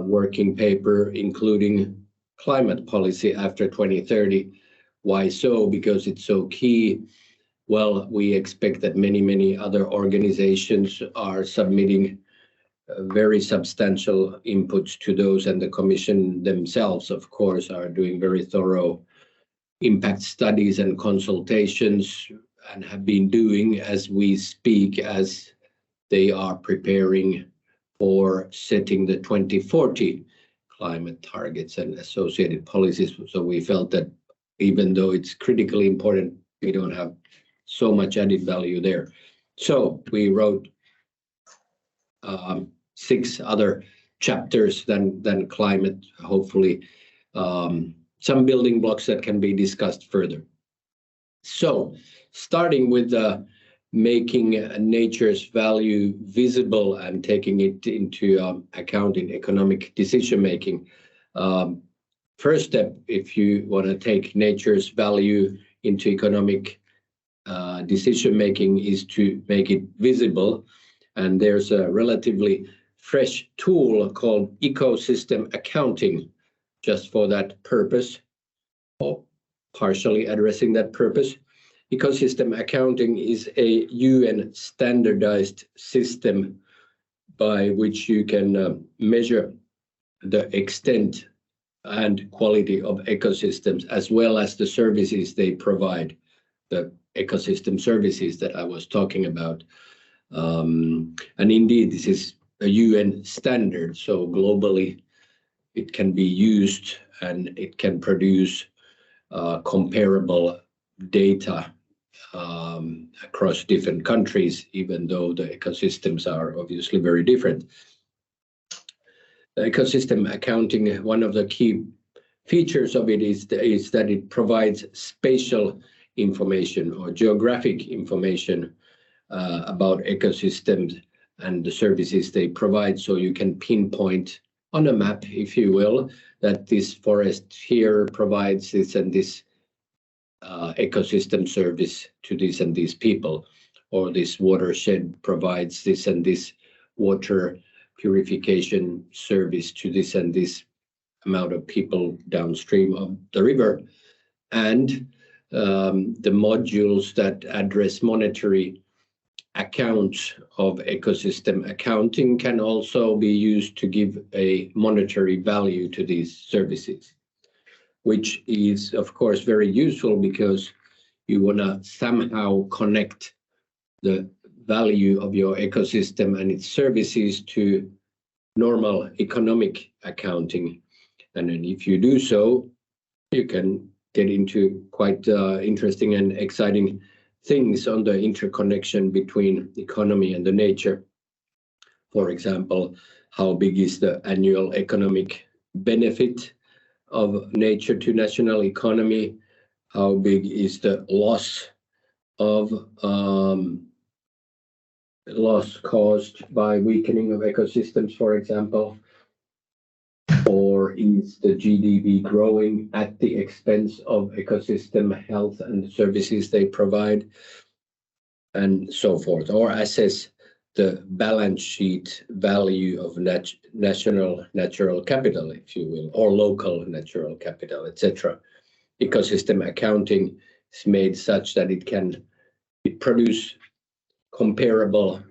working paper, including climate policy after 2030. Why so? Because it's so key. Well, we expect that many other organizations are submitting very substantial inputs to those, and the Commission themselves, of course, are doing very thorough impact studies and consultations, and have been doing as we speak, as they are preparing for setting the 2040 climate targets and associated policies. So we felt that even though it's critically important, we don't have so much added value there. So we wrote 6 other chapters than climate, hopefully some building blocks that can be discussed further. So starting with making nature's value visible and taking it into account in economic decision making. First step, if you want to take nature's value into economic decision making, is to make it visible. And there's a relatively fresh tool called ecosystem accounting just for that purpose, or partially addressing that purpose. Ecosystem accounting is a UN standardized system by which you can measure the extent and quality of ecosystems, as well as the services they provide, the ecosystem services that I was talking about. And indeed, this is a UN standard, so globally it can be used and it can produce comparable data across different countries, even though the ecosystems are obviously very different. The ecosystem accounting, one of the key features of it is that it provides spatial information or geographic information about ecosystems and the services they provide. So you can pinpoint on a map, if you will, that this forest here provides this and this ecosystem service to these and these people, or this watershed provides this and this water purification service to this and this amount of people downstream of the river. And the modules that address monetary accounts of ecosystem accounting can also be used to give a monetary value to these services, which is of course very useful because you want to somehow connect the value of your ecosystem and its services to normal economic accounting. And then if you do so, you can get into quite interesting and exciting things on the interconnection between economy and the nature. For example, how big is the annual economic benefit of nature to national economy? How big is the loss caused by weakening of ecosystems, for example? Or is the GDP growing at the expense of ecosystem health and the services they provide, and so forth? Or assess the balance sheet value of national natural capital, if you will, or local natural capital, etc. Ecosystem accounting is made such that it produce comparable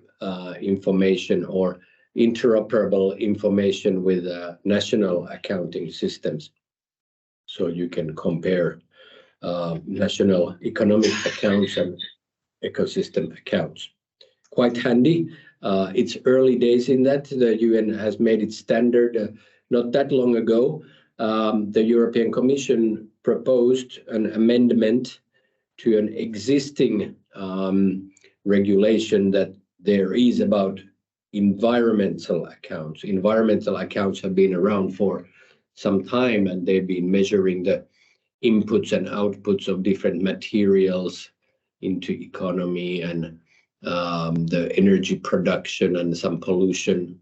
information or interoperable information with national accounting systems. So you can compare national economic accounts and ecosystem accounts. Quite handy. It's early days in that. The UN has made it standard not that long ago. The European Commission proposed an amendment to an existing regulation that there is about environmental accounts. Environmental accounts have been around for some time, and they've been measuring the inputs and outputs of different materials into economy and the energy production and some pollution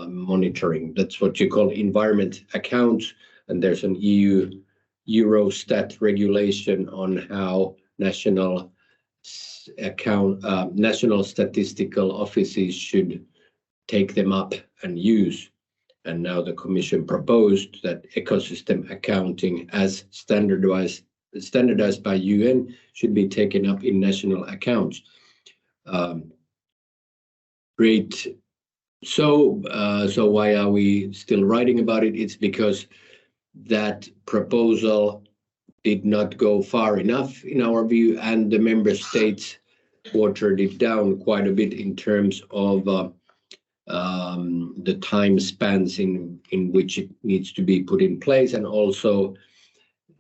monitoring. That's what you call environment accounts. And there's an EU Eurostat regulation on how national statistical offices should take them up and use. And now the Commission proposed that ecosystem accounting, as standardized by UN, should be taken up in national accounts. Great. So why are we still writing about it? It's because that proposal did not go far enough in our view, and the member states watered it down quite a bit in terms of the time spans in which it needs to be put in place, and also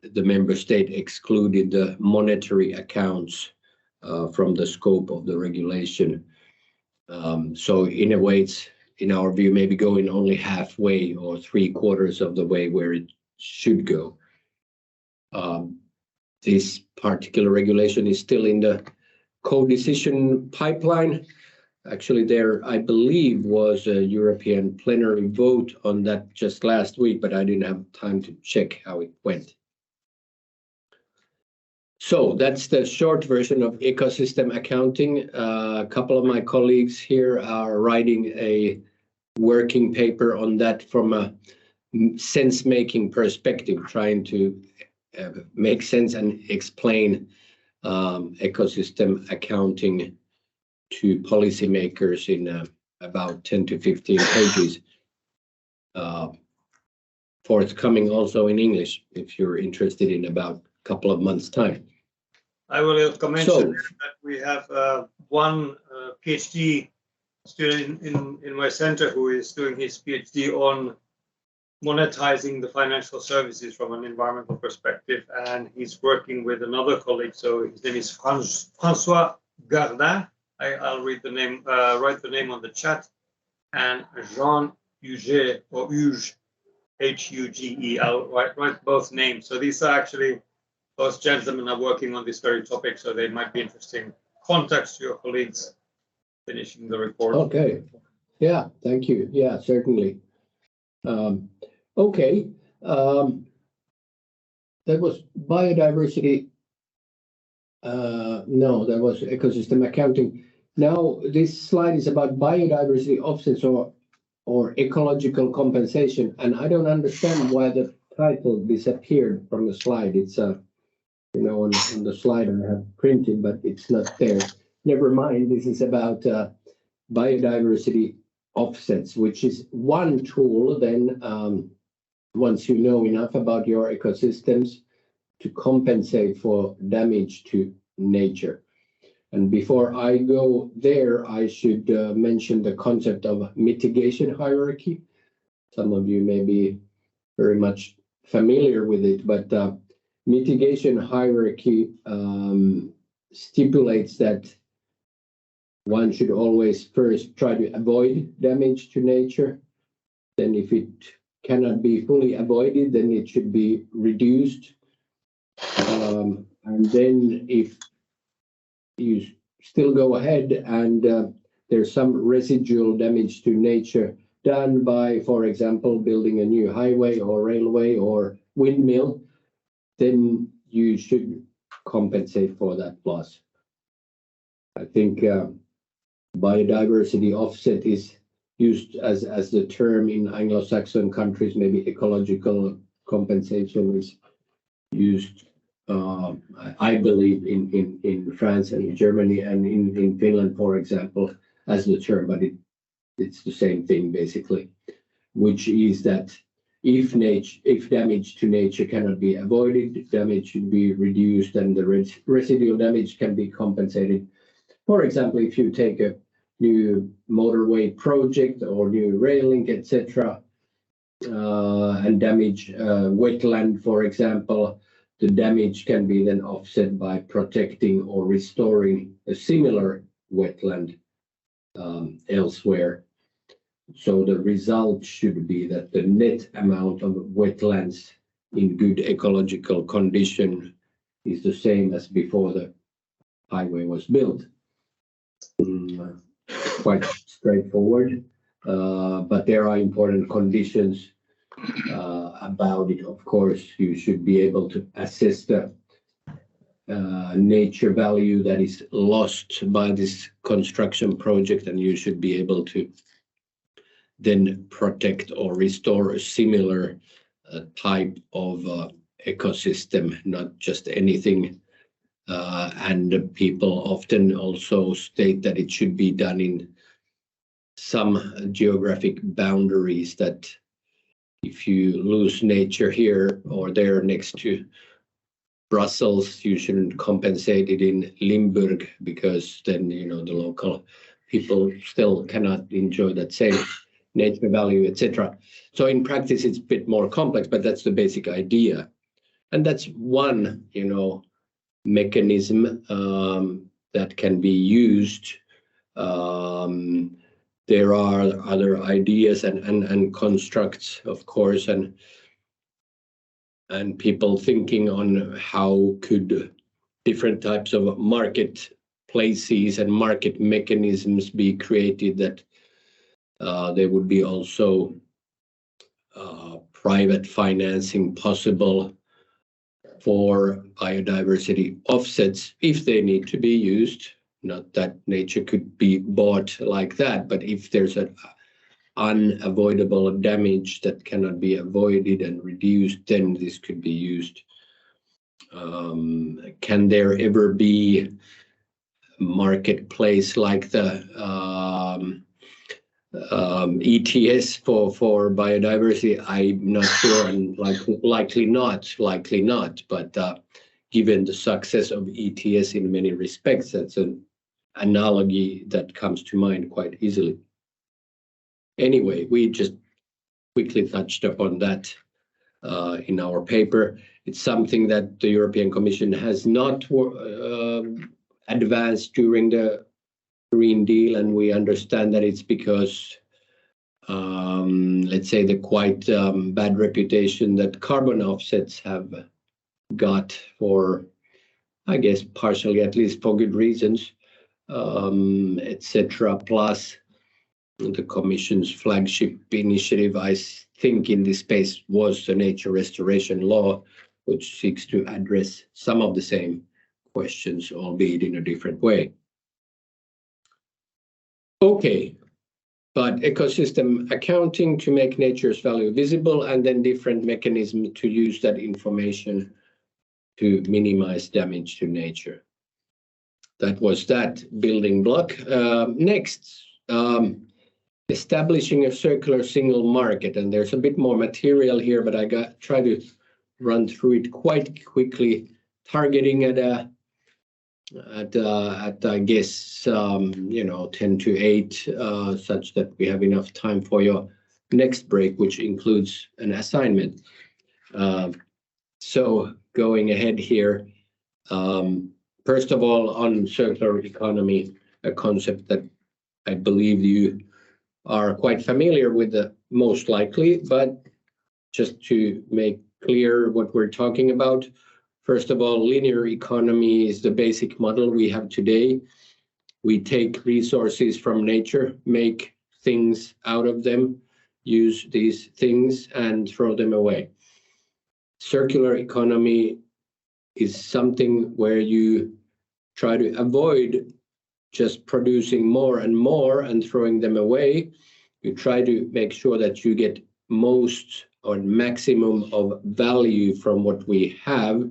the member state excluded the monetary accounts from the scope of the regulation. So in a way, it's, in our view, maybe going only halfway or 3/4 of the way where it should go. This particular regulation is still in the co-decision pipeline. Actually, there, I believe, was a European plenary vote on that just last week, but I didn't have time to check how it went. So that's the short version of ecosystem accounting. A couple of my colleagues here are writing a working paper on that from a sense-making perspective, trying to make sense and explain ecosystem accounting to policymakers in about 10 to 15 pages. Forthcoming also in English, if you're interested, in about a couple of months' time. I will, Ilkka, mention that we have one PhD student in my center who is doing his PhD on monetizing the financial services from an environmental perspective, and he's working with another colleague. So his name is François Gardin. I'll read the name, write the name on the chat, and Jean Huget, or Huge, Huge. I'll write both names. So these are actually, those gentlemen are working on this very topic, so they might be interesting contacts to your colleagues finishing the report. Okay. Yeah, thank you. Yeah, certainly. Okay. That was biodiversity. No, that was ecosystem accounting. Now this slide is about biodiversity offsets or ecological compensation, and I don't understand why the title disappeared from the slide. It's you know, on the slide I have printed, but it's not there. Never mind. This is about biodiversity offsets, which is one tool. Then once you know enough about your ecosystems, to compensate for damage to nature. And before I go there, I should mention the concept of mitigation hierarchy. Some of you may be very much familiar with it, but mitigation hierarchy stipulates that one should always first try to avoid damage to nature. Then if it cannot be fully avoided, then it should be reduced. And then if you still go ahead and there's some residual damage to nature done by, for example, building a new highway or railway or windmill, then you should compensate for that loss. I think biodiversity offset is used as the term in Anglo-Saxon countries. Maybe ecological compensation is used, I believe, in France and Germany and in Finland, for example, as the term, but it's the same thing basically, which is that if damage to nature cannot be avoided, damage should be reduced and the residual damage can be compensated. For example, if you take a new motorway project or new rail link, etc., and damage wetland, for example, the damage can be then offset by protecting or restoring a similar wetland elsewhere. So the result should be that the net amount of wetlands in good ecological condition is the same as before the highway was built. Quite straightforward, but there are important conditions about it. Of course, you should be able to assess the nature value that is lost by this construction project, and you should be able to then protect or restore a similar type of ecosystem, not just anything. And people often also state that it should be done in some geographic boundaries, that if you lose nature here or there next to Brussels, you shouldn't compensate it in Limburg, because then, you know, the local people still cannot enjoy that same nature value, etc. So in practice, it's a bit more complex, but that's the basic idea. And that's one, you know, mechanism that can be used. There are other ideas and constructs, of course, and people thinking on how could different types of marketplaces and market mechanisms be created, that there would be also private financing possible for biodiversity offsets if they need to be used. Not that nature could be bought like that, but if there's an unavoidable damage that cannot be avoided and reduced, then this could be used. Can there ever be a marketplace like the ETS for biodiversity? I'm not sure, and likely not. But given the success of ETS in many respects, that's an analogy that comes to mind quite easily. Anyway, we just quickly touched upon that in our paper. It's something that the European Commission has not advanced during the Green Deal, and we understand that it's because, let's say, the quite bad reputation that carbon offsets have got, for, I guess, partially at least for good reasons, etc. Plus, the Commission's flagship initiative, I think, in this space was the Nature Restoration Law, which seeks to address some of the same questions, albeit in a different way. Okay, but ecosystem accounting to make nature's value visible, and then different mechanisms to use that information to minimize damage to nature. That was that building block. Next, establishing a circular single market, and there's a bit more material here, but I try to run through it quite quickly, targeting at I guess 10 to 8, such that we have enough time for your next break, which includes an assignment. So going ahead here, first of all, on circular economy, a concept that I believe you are quite familiar with, most likely, but just to make clear what we're talking about. First of all, linear economy is the basic model we have today. We take resources from nature, make things out of them, use these things and throw them away. Circular economy is something where you try to avoid just producing more and more and throwing them away. You try to make sure that you get most or maximum of value from what we have,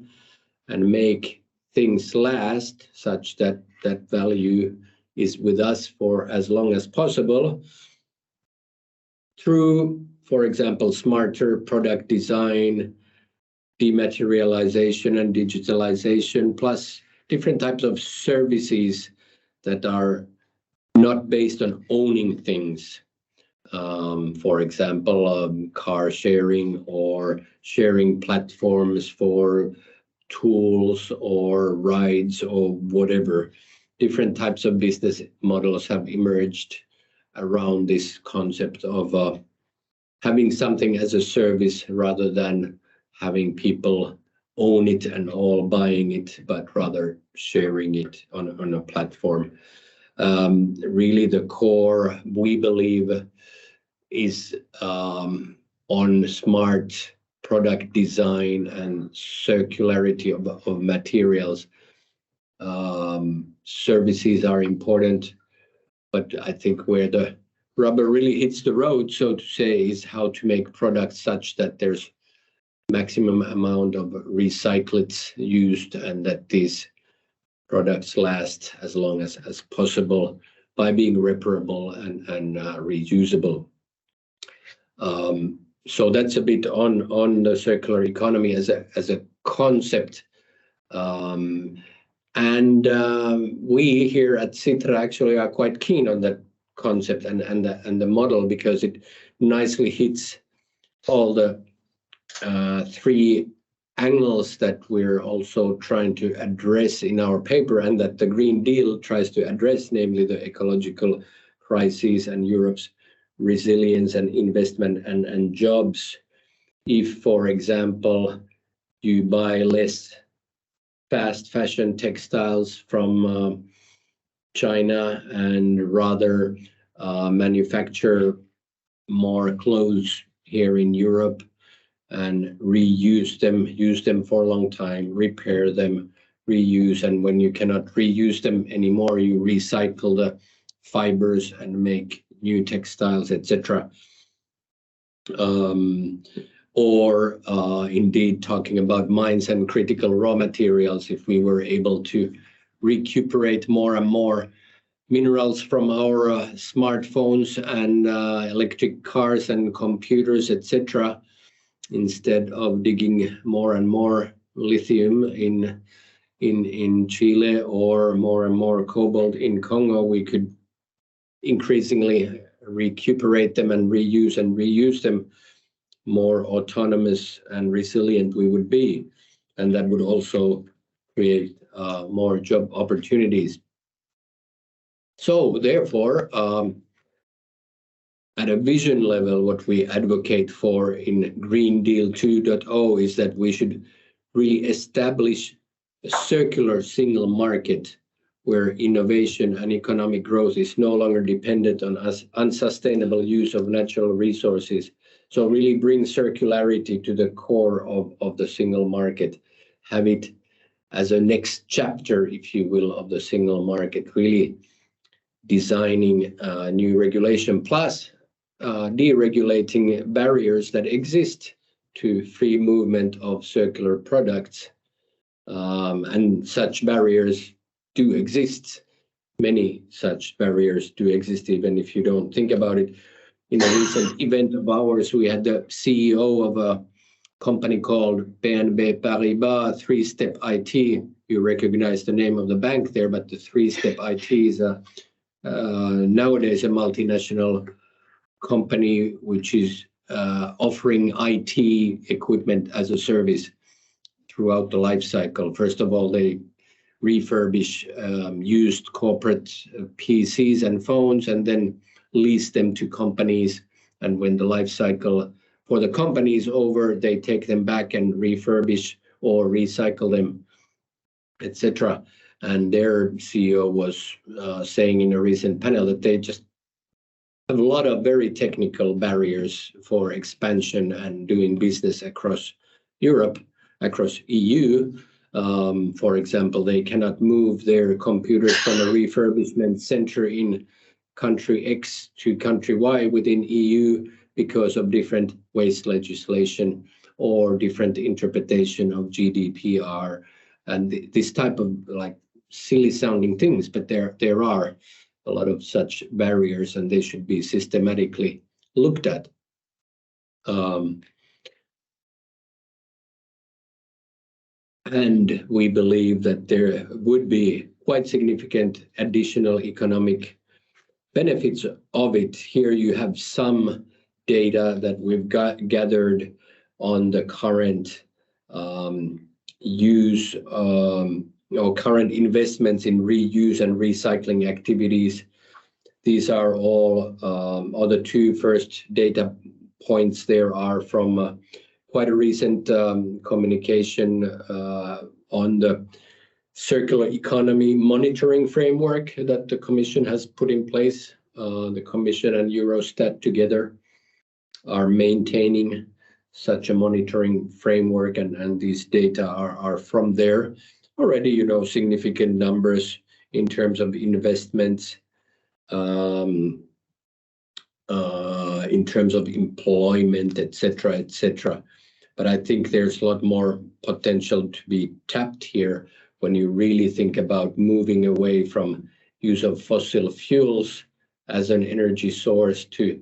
and make things last such that that value is with us for as long as possible, through for example, smarter product design, dematerialization and digitalization, plus different types of services that are not based on owning things. For example, car sharing or sharing platforms for tools or rides or whatever. Different types of business models have emerged around this concept of having something as a service rather than having people own it and all buying it, but rather sharing it on a platform. Really the core, we believe, is on smart product design and circularity of materials. Services are important, but I think where the rubber really hits the road, so to say, is how to make products such that there's maximum amount of recyclates used and that these products last as long as possible by being reparable and reusable. So that's a bit on the circular economy as a concept. We here at SITRA actually are quite keen on that concept and the model, because it nicely hits all the three angles that we're also trying to address in our paper, and that the Green Deal tries to address, namely the ecological crisis and Europe's resilience and investment and jobs. If, for example, you buy less fast fashion textiles from China and rather manufacture more clothes here in Europe and reuse them, use them for a long time, repair them, reuse, and when you cannot reuse them anymore, you recycle the fibers and make new textiles, etc. Or indeed talking about mines and critical raw materials, if we were able to recuperate more and more minerals from our smartphones and electric cars and computers, etc., instead of digging more and more lithium in Chile or more and more cobalt in Congo, we could increasingly recuperate them and reuse them. More autonomous and resilient we would be, and that would also create more job opportunities. So therefore, at a vision level, what we advocate for in Green Deal 2.0 is that we should really establish a circular single market where innovation and economic growth is no longer dependent on unsustainable use of natural resources. So really bring circularity to the core of the single market, have it as a next chapter, if you will, of the single market, really designing new regulation plus deregulating barriers that exist to free movement of circular products. And such barriers do exist. Many such barriers do exist, even if you don't think about it. In a recent event of ours, we had the CEO of a company called BNP Paribas, Three-Step IT. You recognize the name of the bank there, but the Three-Step IT is nowadays a multinational company which is offering IT equipment as a service throughout the life cycle. First of all, they refurbish used corporate PCs and phones and then lease them to companies. And when the life cycle for the company is over, they take them back and refurbish or recycle them, etc. And their CEO was saying in a recent panel that they just have a lot of very technical barriers for expansion and doing business across Europe, across EU. For example, they cannot move their computers from a refurbishment center in country X to country Y within EU because of different waste legislation or different interpretation of GDPR and this type of like silly sounding things, but there are a lot of such barriers and they should be systematically looked at. And we believe that there would be quite significant additional economic benefits of it. Here you have some data that we've gathered on the current use or current investments in reuse and recycling activities. These are all, or the two first data points there are from quite a recent communication on the circular economy monitoring framework that the Commission has put in place. The Commission and Eurostat together are maintaining such a monitoring framework, and these data are from there. Already, you know, significant numbers in terms of investments, in terms of employment, etc., etc. But I think there's a lot more potential to be tapped here when you really think about moving away from use of fossil fuels as an energy source to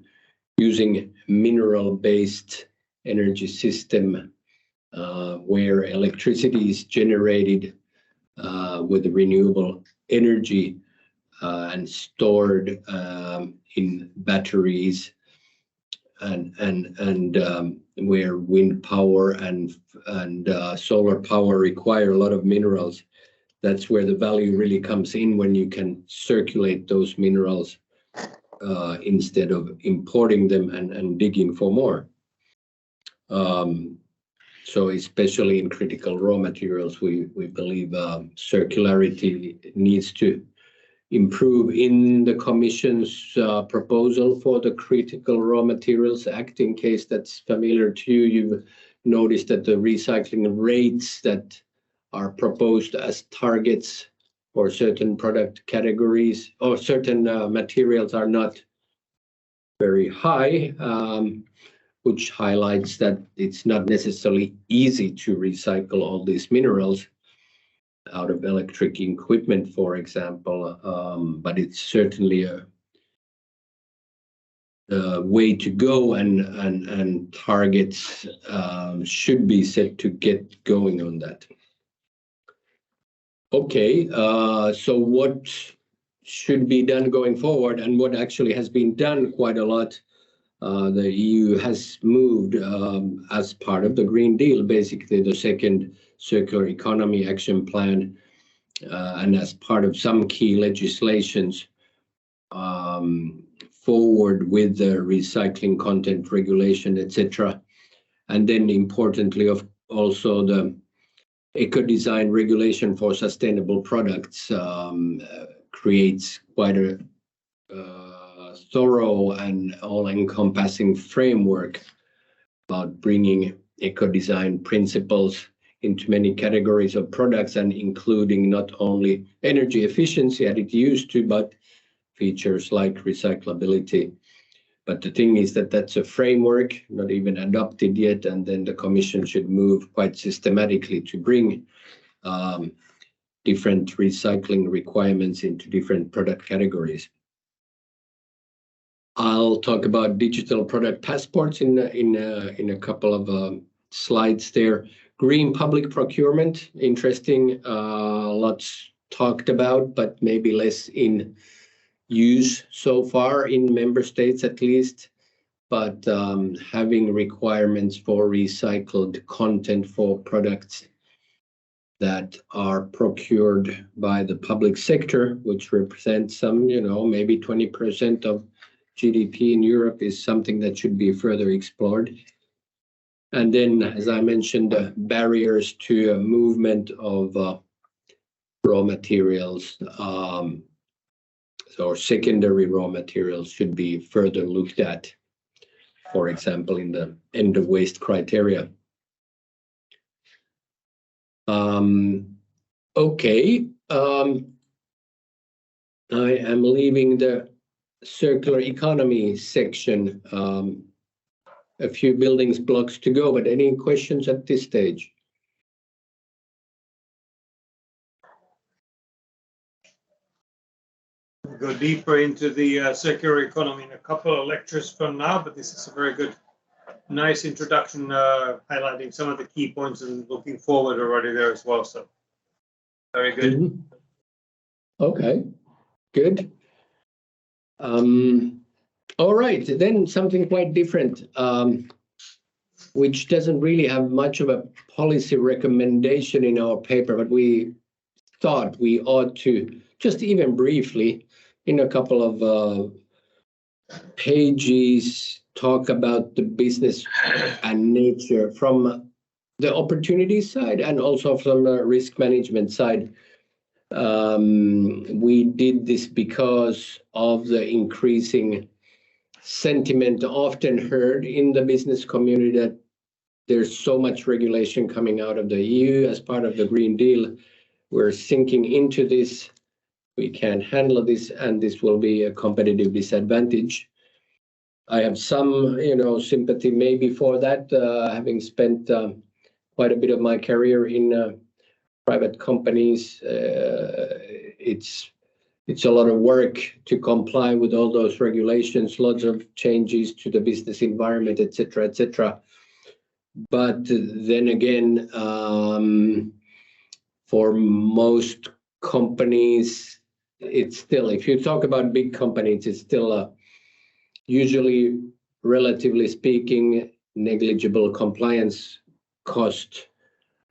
using mineral-based energy system where electricity is generated with renewable energy and stored in batteries, and where wind power and solar power require a lot of minerals. That's where the value really comes in, when you can circulate those minerals instead of importing them and digging for more. So especially in critical raw materials, we believe circularity needs to improve. In the Commission's proposal for the Critical Raw Materials Act, in case that's familiar to you, you've noticed that the recycling rates that are proposed as targets for certain product categories or certain materials are not very high, which highlights that it's not necessarily easy to recycle all these minerals out of electric equipment, for example, but it's certainly a way to go, and targets should be set to get going on that. Okay, so what should be done going forward, and what actually has been done quite a lot? The EU has moved as part of the Green Deal, basically the second Circular Economy Action Plan, and as part of some key legislations, forward with the recycling content regulation, etc. And then importantly, also the eco-design regulation for sustainable products creates quite a thorough and all-encompassing framework about bringing eco-design principles into many categories of products, and including not only energy efficiency as it used to, but features like recyclability. But the thing is that that's a framework, not even adopted yet, and then the Commission should move quite systematically to bring different recycling requirements into different product categories. I'll talk about digital product passports in a couple of slides there. Green public procurement, interesting, lots talked about, but maybe less in use so far in member states at least. But having requirements for recycled content for products that are procured by the public sector, which represents some, maybe 20% of GDP in Europe, is something that should be further explored. And then, as I mentioned, barriers to movement of raw materials or secondary raw materials should be further looked at, for example, in the end of waste criteria. Okay, I am leaving the circular economy section. A few building blocks to go, but any questions at this stage? We'll go deeper into the circular economy in a couple of lectures from now, but this is a very good nice introduction, highlighting some of the key points and looking forward already there as well. So very good. Mm-hmm. Okay, good. All right, then something quite different, which doesn't really have much of a policy recommendation in our paper, but we thought we ought to just even briefly, in a couple of pages, talk about the business and nature from the opportunity side and also from the risk management side. We did this because of the increasing sentiment often heard in the business community that there's so much regulation coming out of the EU as part of the Green Deal. We're sinking into this. We can't handle this, and this will be a competitive disadvantage. I have some, sympathy maybe for that, having spent quite a bit of my career in private companies. It's a lot of work to comply with all those regulations, lots of changes to the business environment, etc., etc. But then again, for most companies, it's still, if you talk about big companies, it's still usually, relatively speaking, negligible compliance cost.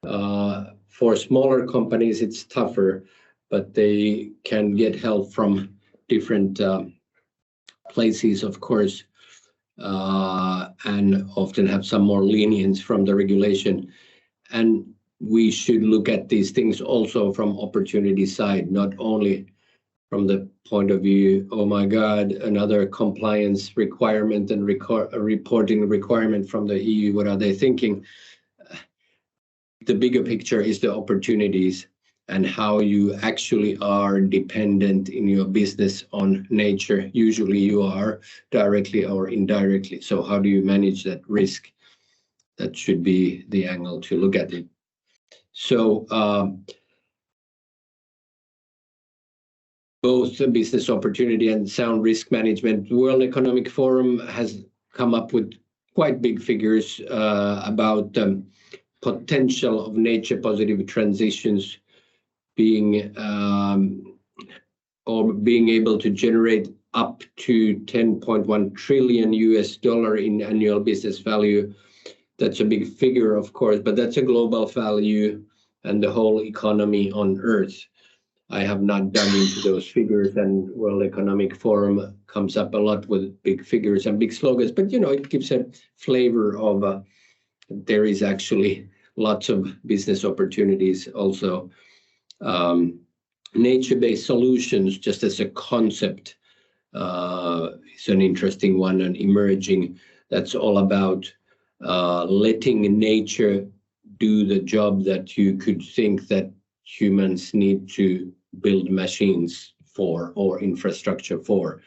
For smaller companies, it's tougher, but they can get help from different places, of course, and often have some more lenience from the regulation. And we should look at these things also from opportunity side, not only from the point of view, oh my God, another compliance requirement and reporting requirement from the EU, what are they thinking? The bigger picture is the opportunities and how you actually are dependent in your business on nature. Usually you are directly or indirectly. So how do you manage that risk? That should be the angle to look at it. So both the business opportunity and sound risk management. World Economic Forum has come up with quite big figures about potential of nature positive transitions being or being able to generate up to $10.1 trillion in annual business value. That's a big figure, of course, but that's a global value and the whole economy on Earth. I have not done into those figures, and World Economic Forum comes up a lot with big figures and big slogans, but it gives a flavor of there is actually lots of business opportunities also. Nature-based solutions, just as a concept, is an interesting one and emerging. That's all about letting nature do the job that you could think that humans need to build machines for or infrastructure for.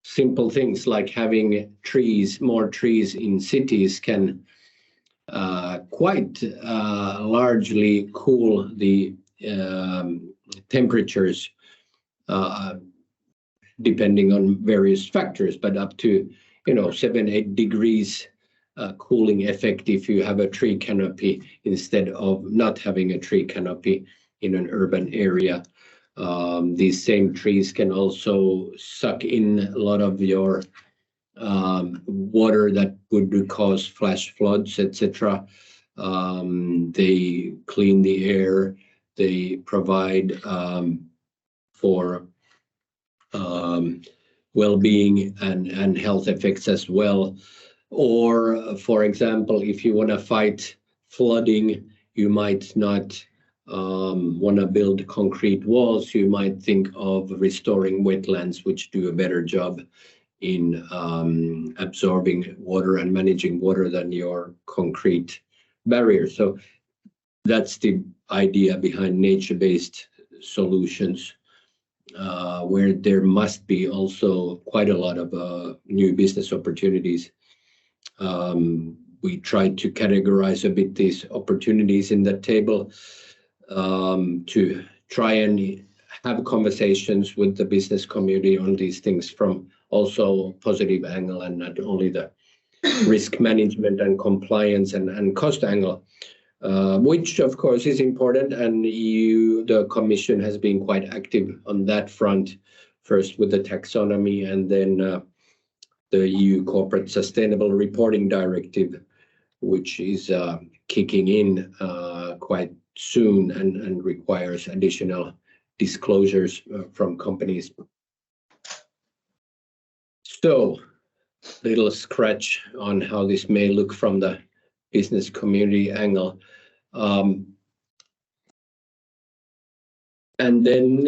Simple things like having trees, more trees in cities can quite largely cool the temperatures depending on various factors, but up to 7-8 degrees cooling effect if you have a tree canopy instead of not having a tree canopy in an urban area. These same trees can also suck in a lot of your water that would cause flash floods, etc. They clean the air. They provide for well-being and health effects as well. Or, for example, if you want to fight flooding, you might not want to build concrete walls. You might think of restoring wetlands, which do a better job in absorbing water and managing water than your concrete barrier. So that's the idea behind nature-based solutions, where there must be also quite a lot of new business opportunities. We tried to categorize a bit these opportunities in the table to try and have conversations with the business community on these things from also a positive angle and not only the risk management and compliance and cost angle, which of course is important, and the Commission has been quite active on that front, first with the taxonomy and then the EU Corporate Sustainable Reporting Directive, which is kicking in quite soon and requires additional disclosures from companies. So, little scratch on how this may look from the business community angle. And then,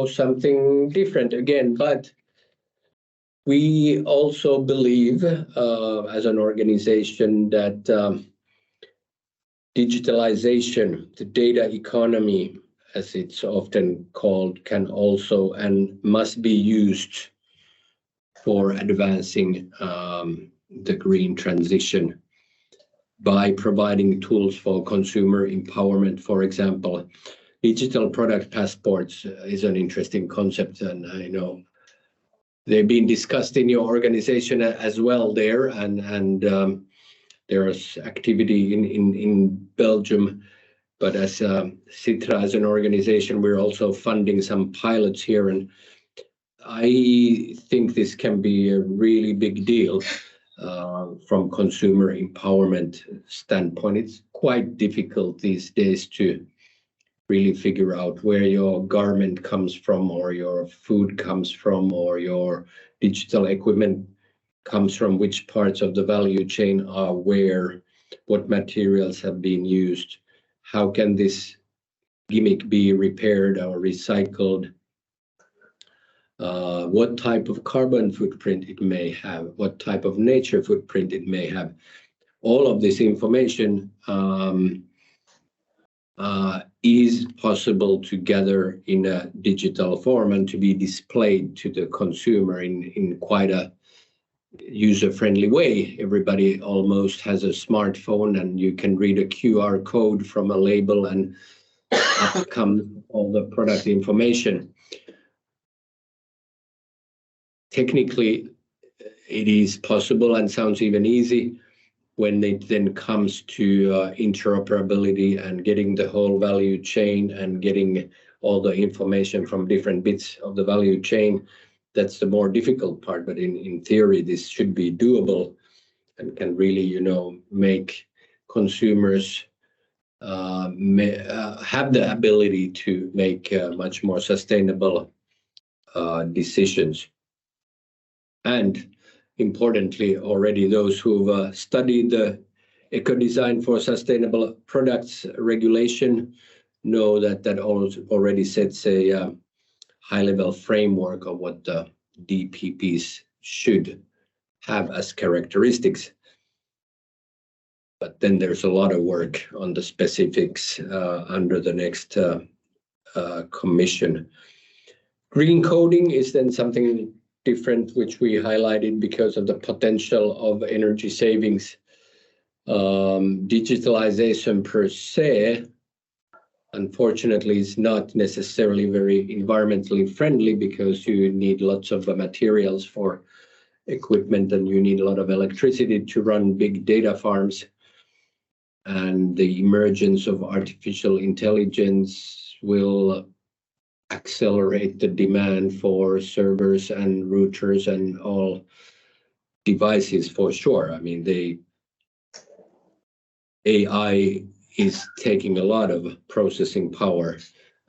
something different again, but we also believe as an organization that digitalization, the data economy, as it's often called, can also and must be used for advancing the green transition by providing tools for consumer empowerment. For example, digital product passports is an interesting concept, and I know they've been discussed in your organization as well there, and there's activity in Belgium, but as SITRA as an organization, we're also funding some pilots here, and I think this can be a really big deal from consumer empowerment standpoint. It's quite difficult these days to really figure out where your garment comes from, or your food comes from, or your digital equipment comes from, which parts of the value chain are where, what materials have been used, how can this gimmick be repaired or recycled, what type of carbon footprint it may have, what type of nature footprint it may have. All of this information is possible to gather in a digital form and to be displayed to the consumer in quite a user-friendly way. Everybody almost has a smartphone, and you can read a QR code from a label and up comes all the product information. Technically, it is possible and sounds even easy. When it then comes to interoperability and getting the whole value chain and getting all the information from different bits of the value chain, that's the more difficult part. But in theory, this should be doable and can really, make consumers have the ability to make much more sustainable decisions. And importantly, already those who've studied the eco-design for sustainable products regulation know that already sets a high-level framework of what the DPPs should have as characteristics. But then there's a lot of work on the specifics under the next commission. Green coding is then something different, which we highlighted because of the potential of energy savings. Digitalization per se, unfortunately, is not necessarily very environmentally friendly because you need lots of materials for equipment and you need a lot of electricity to run big data farms. And the emergence of artificial intelligence will accelerate the demand for servers and routers and all devices for sure. I mean, the AI is taking a lot of processing power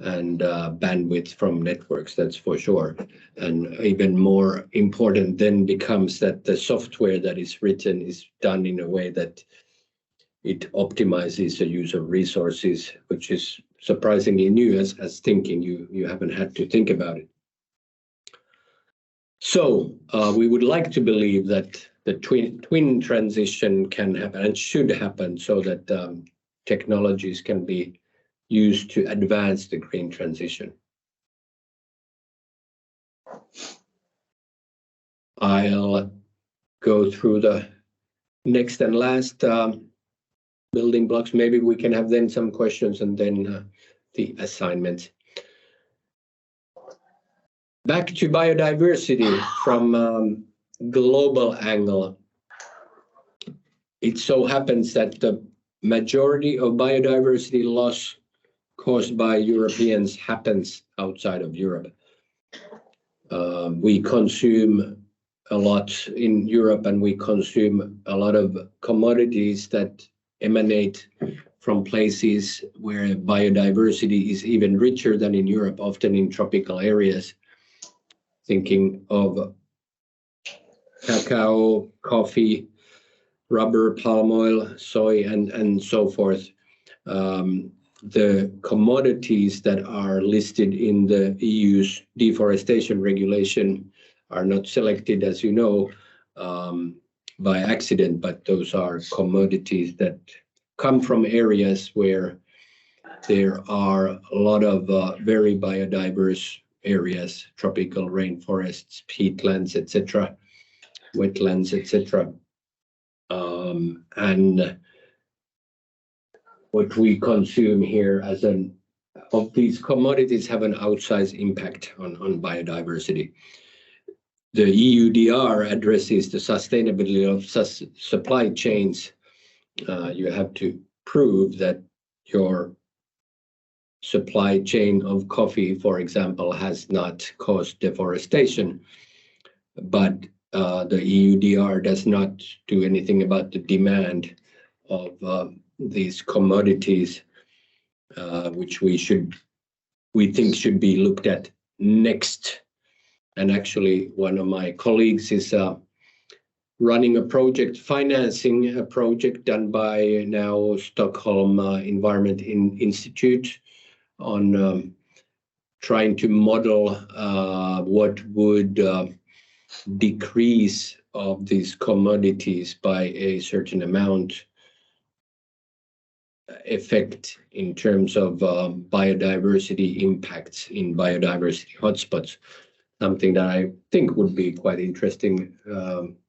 and bandwidth from networks, that's for sure. And even more important then becomes that the software that is written is done in a way that it optimizes the use of resources, which is surprisingly new as thinking. You haven't had to think about it. So we would like to believe that the twin transition can happen and should happen so that technologies can be used to advance the green transition. I'll go through the next and last building blocks. Maybe we can have then some questions and then the assignment. Back to biodiversity from global angle. it so happens that the majority of biodiversity loss caused by Europeans happens outside of Europe. We consume a lot in Europe, and we consume a lot of commodities that emanate from places where biodiversity is even richer than in Europe, often in tropical areas. Thinking of cacao, coffee, rubber, palm oil, soy, and so forth. The commodities that are listed in the EU's deforestation regulation are not selected, as you know, by accident, but those are commodities that come from areas where there are a lot of very biodiverse areas, tropical rainforests, peatlands, etc., wetlands, etc. And what we consume here of these commodities have an outsized impact on biodiversity. The EUDR addresses the sustainability of supply chains. You have to prove that your supply chain of coffee, for example, has not caused deforestation, but the EUDR does not do anything about the demand of these commodities, which we think should be looked at next. And actually, one of my colleagues is running a project, financing a project done by now Stockholm Environment Institute on trying to model what would decrease of these commodities by a certain amount effect in terms of biodiversity impacts in biodiversity hotspots, something that I think would be quite interesting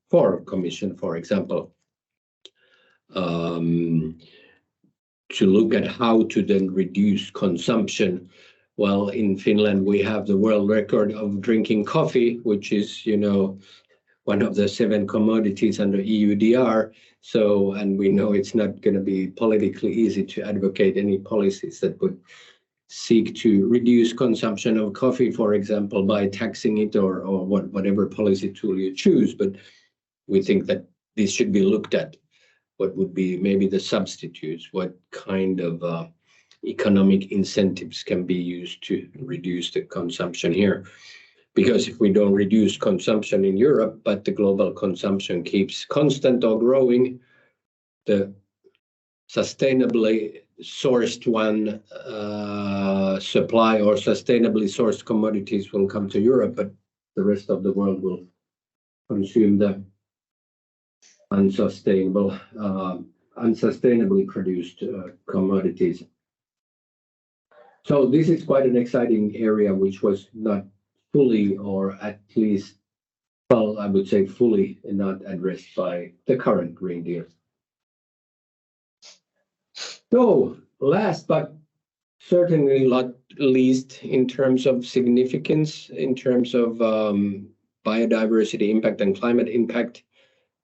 for Commission, for example, to look at how to then reduce consumption. Well, in Finland, we have the world record of drinking coffee, which is, one of the 7 commodities under EUDR. So, and we know it's not going to be politically easy to advocate any policies that would seek to reduce consumption of coffee, for example, by taxing it or whatever policy tool you choose. But we think that this should be looked at. What would be maybe the substitutes? What kind of economic incentives can be used to reduce the consumption here? Because if we don't reduce consumption in Europe, but the global consumption keeps constant or growing, the sustainably sourced supply or sustainably sourced commodities will come to Europe, but the rest of the world will consume the unsustainably produced commodities. So this is quite an exciting area, which was not fully, or at least, well, I would say fully not addressed by the current Green Deal. So last but certainly not least in terms of significance, in terms of biodiversity impact and climate impact,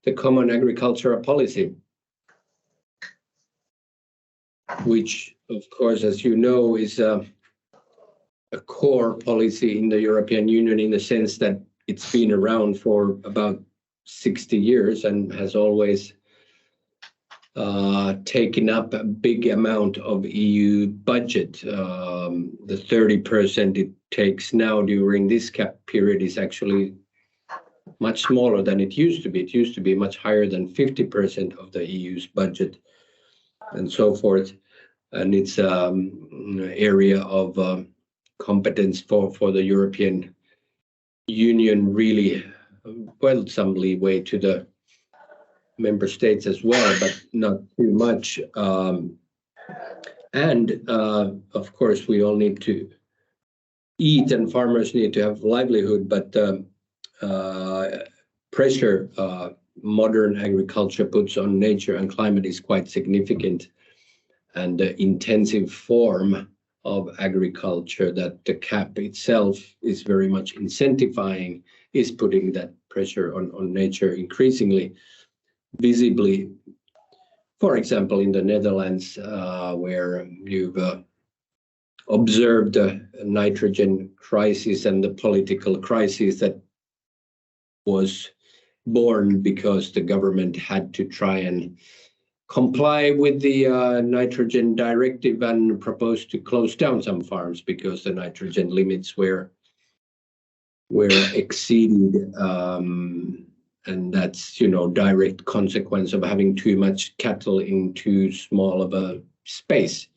the Common Agricultural Policy, which of course, as you know, is a core policy in the European Union in the sense that it's been around for about 60 years and has always taken up a big amount of EU budget. The 30% it takes now during this cap period is actually much smaller than it used to be. It used to be much higher than 50% of the EU's budget and so forth. And it's an area of competence for the European Union, really, well, some leeway to the member states as well, but not too much. And of course, we all need to eat and farmers need to have livelihood, but pressure modern agriculture puts on nature and climate is quite significant. And the intensive form of agriculture that the CAP itself is very much incentivizing is putting that pressure on nature increasingly visibly for example, in the Netherlands, where you've observed the nitrogen crisis and the political crisis that was born because the government had to try and comply with the nitrogen directive and proposed to close down some farms because the nitrogen limits were exceeded, and that's, you know, direct consequence of having too much cattle in too small of a space.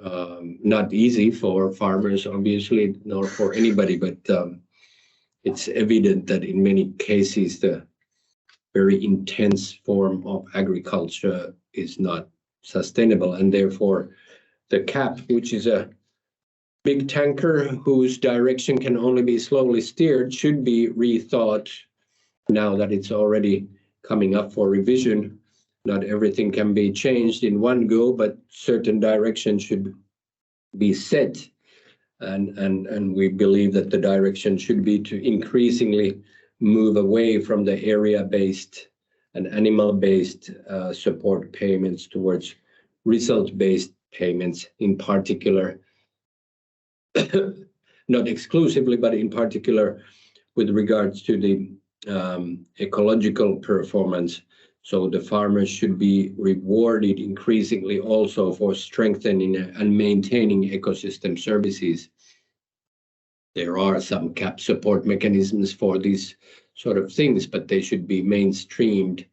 Not easy for farmers, obviously, nor for anybody, but it's evident that in many cases the very intense form of agriculture is not sustainable, and therefore the CAP, which is a big tanker whose direction can only be slowly steered, should be rethought now that it's already coming up for revision. Not everything can be changed in one go, but certain direction should be set, and we believe that the direction should be to increasingly move away from the area-based and animal-based support payments towards result-based payments, in particular, not exclusively, but in particular with regards to the ecological performance. So the farmers should be rewarded increasingly also for strengthening and maintaining ecosystem services. There are some CAP support mechanisms for these sort of things, but they should be mainstreamed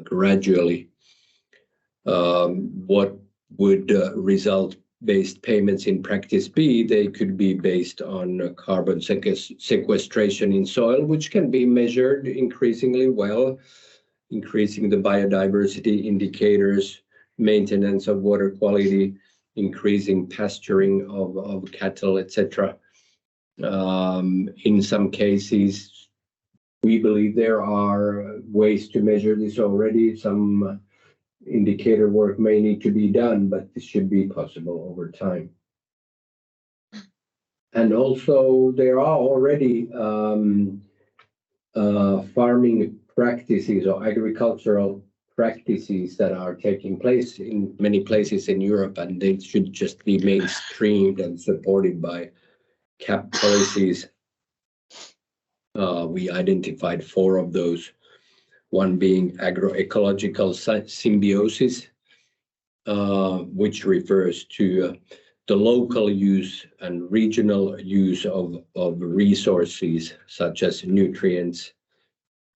gradually. What would result-based payments in practice be? They could be based on carbon sequestration in soil, which can be measured increasingly well, increasing the biodiversity indicators, maintenance of water quality, increasing pasturing of cattle, etc. In some cases, we believe there are ways to measure this already. Some indicator work may need to be done, but this should be possible over time. And also, there are already farming practices or agricultural practices that are taking place in many places in Europe, and they should just be mainstreamed and supported by CAP policies. We identified 4 of those, one being agroecological symbiosis, which refers to the local use and regional use of resources such as nutrients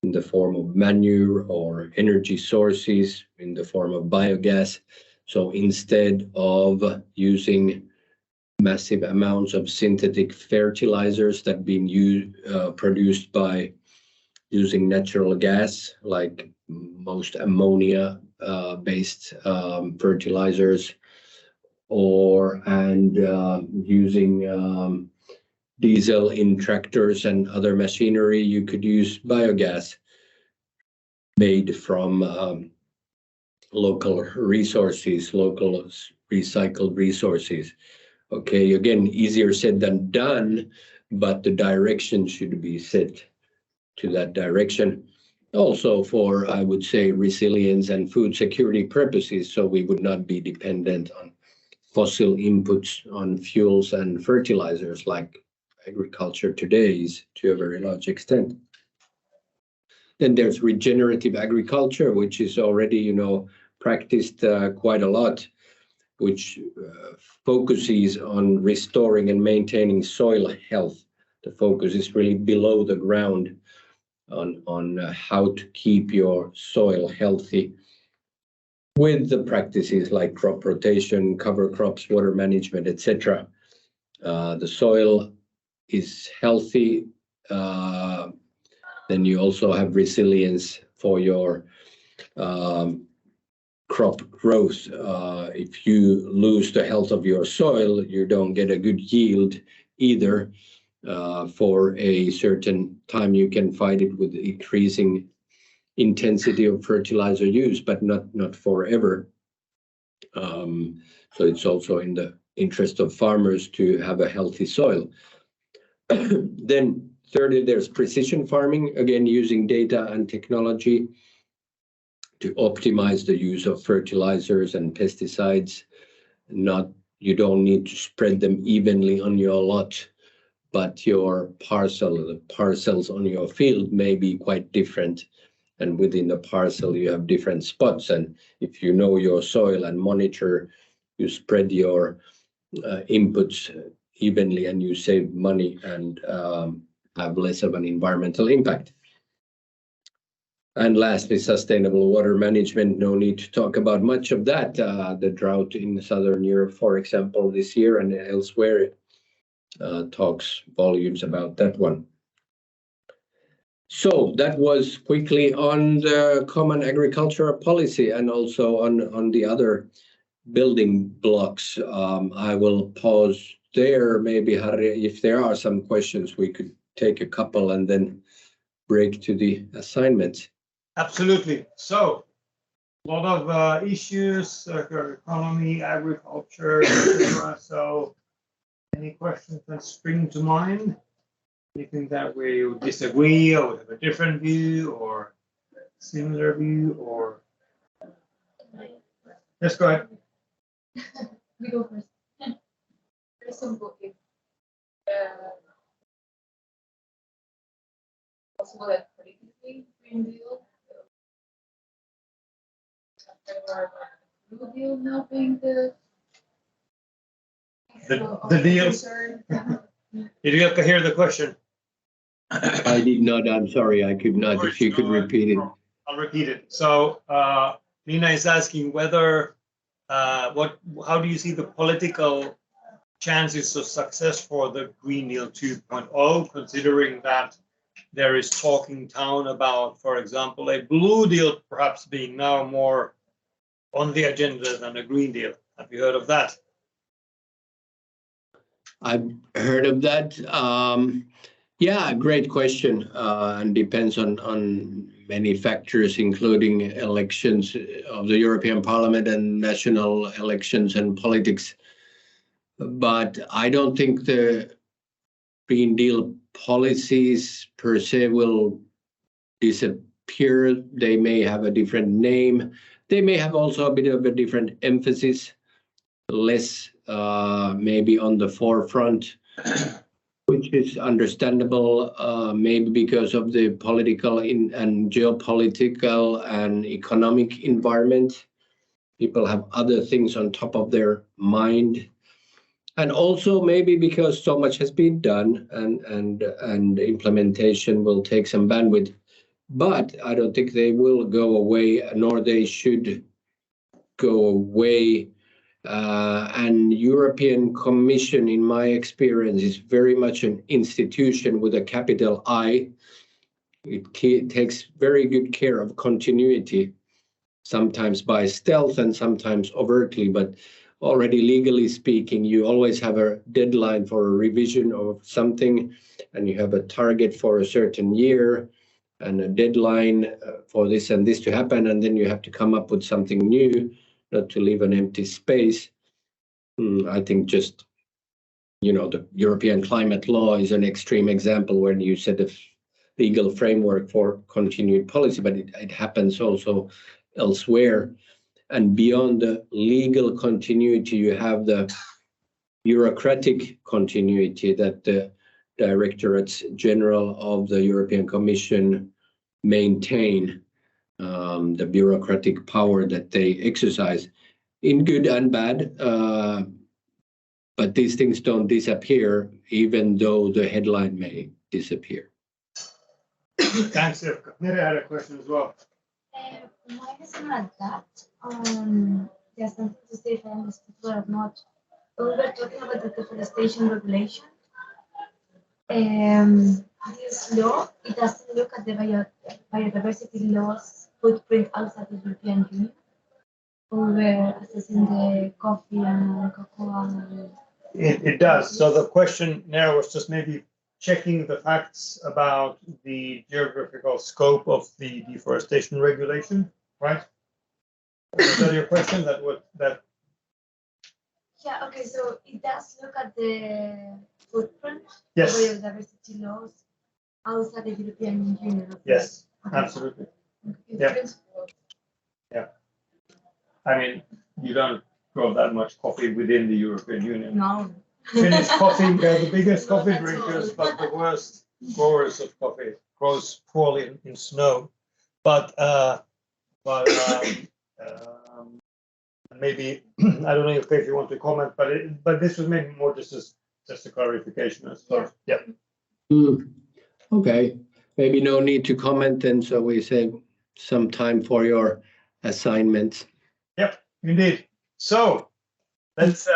in the form of manure or energy sources in the form of biogas. So instead of using massive amounts of synthetic fertilizers that being produced by using natural gas, like most ammonia based fertilizers, and using diesel in tractors and other machinery, you could use biogas made from local resources, local recycled resources. Okay, again, easier said than done, but the direction should be set to that direction. Also for, I would say, resilience and food security purposes, so we would not be dependent on fossil inputs on fuels and fertilizers like agriculture today is to a very large extent. Then there's regenerative agriculture, which is already, you know, practiced quite a lot, which focuses on restoring and maintaining soil health. The focus is really below the ground on how to keep your soil healthy with the practices like crop rotation, cover crops, water management, etc. The soil is healthy, then you also have resilience for your crop growth. If you lose the health of your soil, you don't get a good yield either. For a certain time, you can fight it with increasing intensity of fertilizer use, but not forever. So it's also in the interest of farmers to have a healthy soil. Then thirdly, there's precision farming, again using data and technology to optimize the use of fertilizers and pesticides. You don't need to spread them evenly on your lot, but the parcels on your field may be quite different. And within the parcel, you have different spots. And if you know your soil and monitor, you spread your inputs evenly and you save money and have less of an environmental impact. And lastly, sustainable water management. No need to talk about much of that. The drought in Southern Europe, for example, this year and elsewhere talks volumes about that one. So that was quickly on the common agricultural policy and also on the other building blocks. I will pause there. Maybe, Harri, if there are some questions, we could take a couple and then break to the assignments. Absolutely. So, a lot of issues, circular economy, agriculture, etc. So, any questions that spring to mind? Anything that we would disagree or have a different view or similar view or? Yes, go ahead. We go first. Very simple. If possible that politically Green Deal, Blue Deal now being the deal. Did you hear the question? I did not. I'm sorry. I could not. If you could repeat it. I'll repeat it. So Nina is asking whether how do you see the political chances of success for the Green Deal 2.0, considering that there is talk in town about, for example, a Blue Deal perhaps being now more on the agenda than a Green Deal. Have you heard of that? I've heard of that. Yeah, great question, and depends on many factors, including elections of the European Parliament and national elections and politics. But I don't think the Green Deal policies per se will disappear. They may have a different name. They may have also a bit of a different emphasis, less maybe on the forefront, which is understandable, maybe because of the political and geopolitical and economic environment. People have other things on top of their mind. And also maybe because so much has been done and implementation will take some bandwidth. But I don't think they will go away, nor they should go away. And European Commission, in my experience, is very much an institution with a capital I. It takes very good care of continuity, sometimes by stealth and sometimes overtly, but already legally speaking, you always have a deadline for a revision of something, and you have a target for a certain year and a deadline for this and this to happen, and then you have to come up with something new, not to leave an empty space. I think just, the European climate law is an extreme example when you set a legal framework for continued policy, but it happens also elsewhere. And beyond the legal continuity, you have the bureaucratic continuity that the Directorates General of the European Commission maintain, the bureaucratic power that they exercise in good and bad. But these things don't disappear, even though the headline may disappear. Thanks, Ilkka. Mary had a question as well. Mine is not that. Just something to say if I understood well or not. When we were talking about the deforestation regulation, this law, it doesn't look at the biodiversity laws footprint outside the European Union. We were assessing the coffee and cocoa. It does. So the question now was just maybe checking the facts about the geographical scope of the deforestation regulation, right? Is that your question? Yeah, okay, so it does look at the footprint Yes. of biodiversity laws outside the European Union. Yes, absolutely. In Yeah. principle, I mean, you don't grow that much coffee within the European Union. No. Finnish coffee, they're the biggest coffee That's drinkers, all. but the worst growers of coffee. Grows poorly in snow. But maybe I don't know if you want to comment, but this was maybe more just a clarification. So yeah. Okay, maybe no need to comment then, so we save some time for your assignments. Yep, indeed. So let's.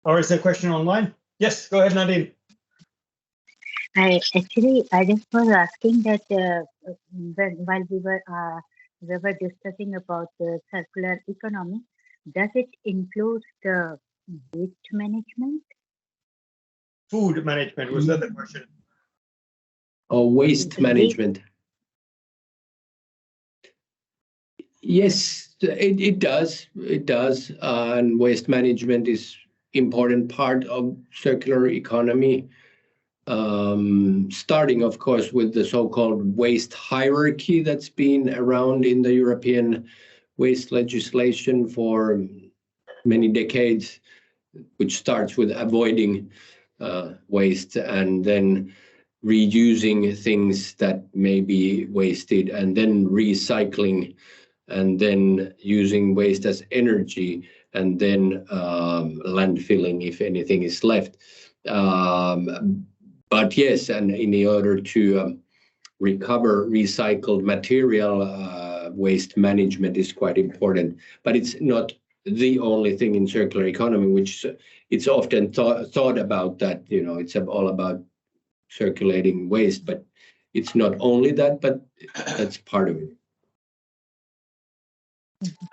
Or is there a question online? Yes, go ahead, Nadine. I just was asking that while we were discussing about the circular economy, does it include the waste management? Food management, was that the question? Or waste management? Yes, it does. It does. And waste management is important part of circular economy. Starting, of course, with the so-called waste hierarchy that's been around in the European waste legislation for many decades, which starts with avoiding waste and then reusing things that may be wasted and then recycling and then using waste as energy and then landfilling if anything is left. But yes, and in order to recover recycled material, waste management is quite important. But it's not the only thing in circular economy, which it's often thought about that, you know, it's all about circulating waste, but it's not only that, but that's part of it.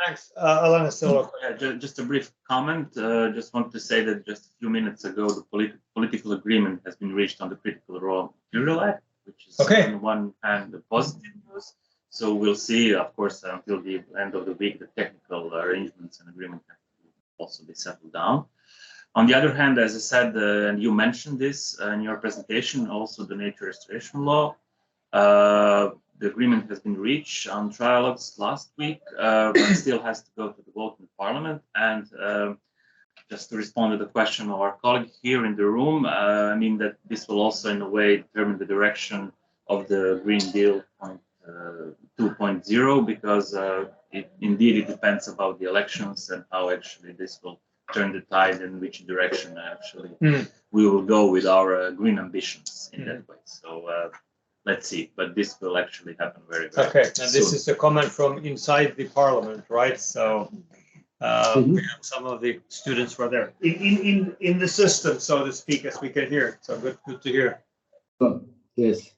Thanks. Alana, still Just a brief comment. Just want to say that just a few minutes ago, the political agreement has been reached on the Critical Raw Material Act, which is on one hand the positive news. So we'll see, of course, until the end of the week, the technical arrangements and agreement have to also be settled down. On the other hand, as I said, and you mentioned this in your presentation, also the nature restoration law. The agreement has been reached on trialogues last week, but still has to go to the vote in the parliament. And just to respond to the question of our colleague here in the room, I mean that this will also in a way determine the direction of the Green Deal 2.0, because it depends about the elections and how actually this will turn the tide and which direction actually we will go with our green ambitions in that way. So let's see, but this will actually happen very, very okay. soon. And this is a comment from inside the parliament, right? So we have some of the students were there in the system, so to speak, as we can hear. So good to hear. Oh, yes,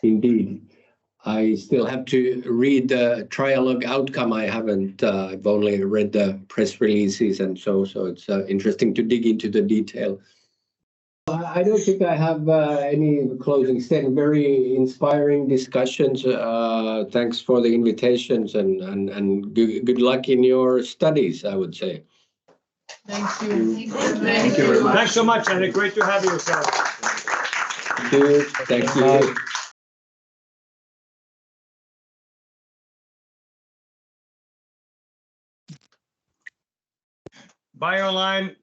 indeed. I still have to read the trialogue outcome. I haven't. I've only read the press releases, and so it's interesting to dig into the detail. I don't think I have any closing statement. Very inspiring discussions. Thanks for the invitations and good luck in your studies, I would say. Thank you. Thank you very much. Thanks so much, and great to have you, sir. Thank you. Thank you. Bye online.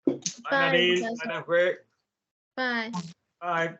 Bye, Bye, Nadine. Professor. Bye, Nahue. Bye. Bye.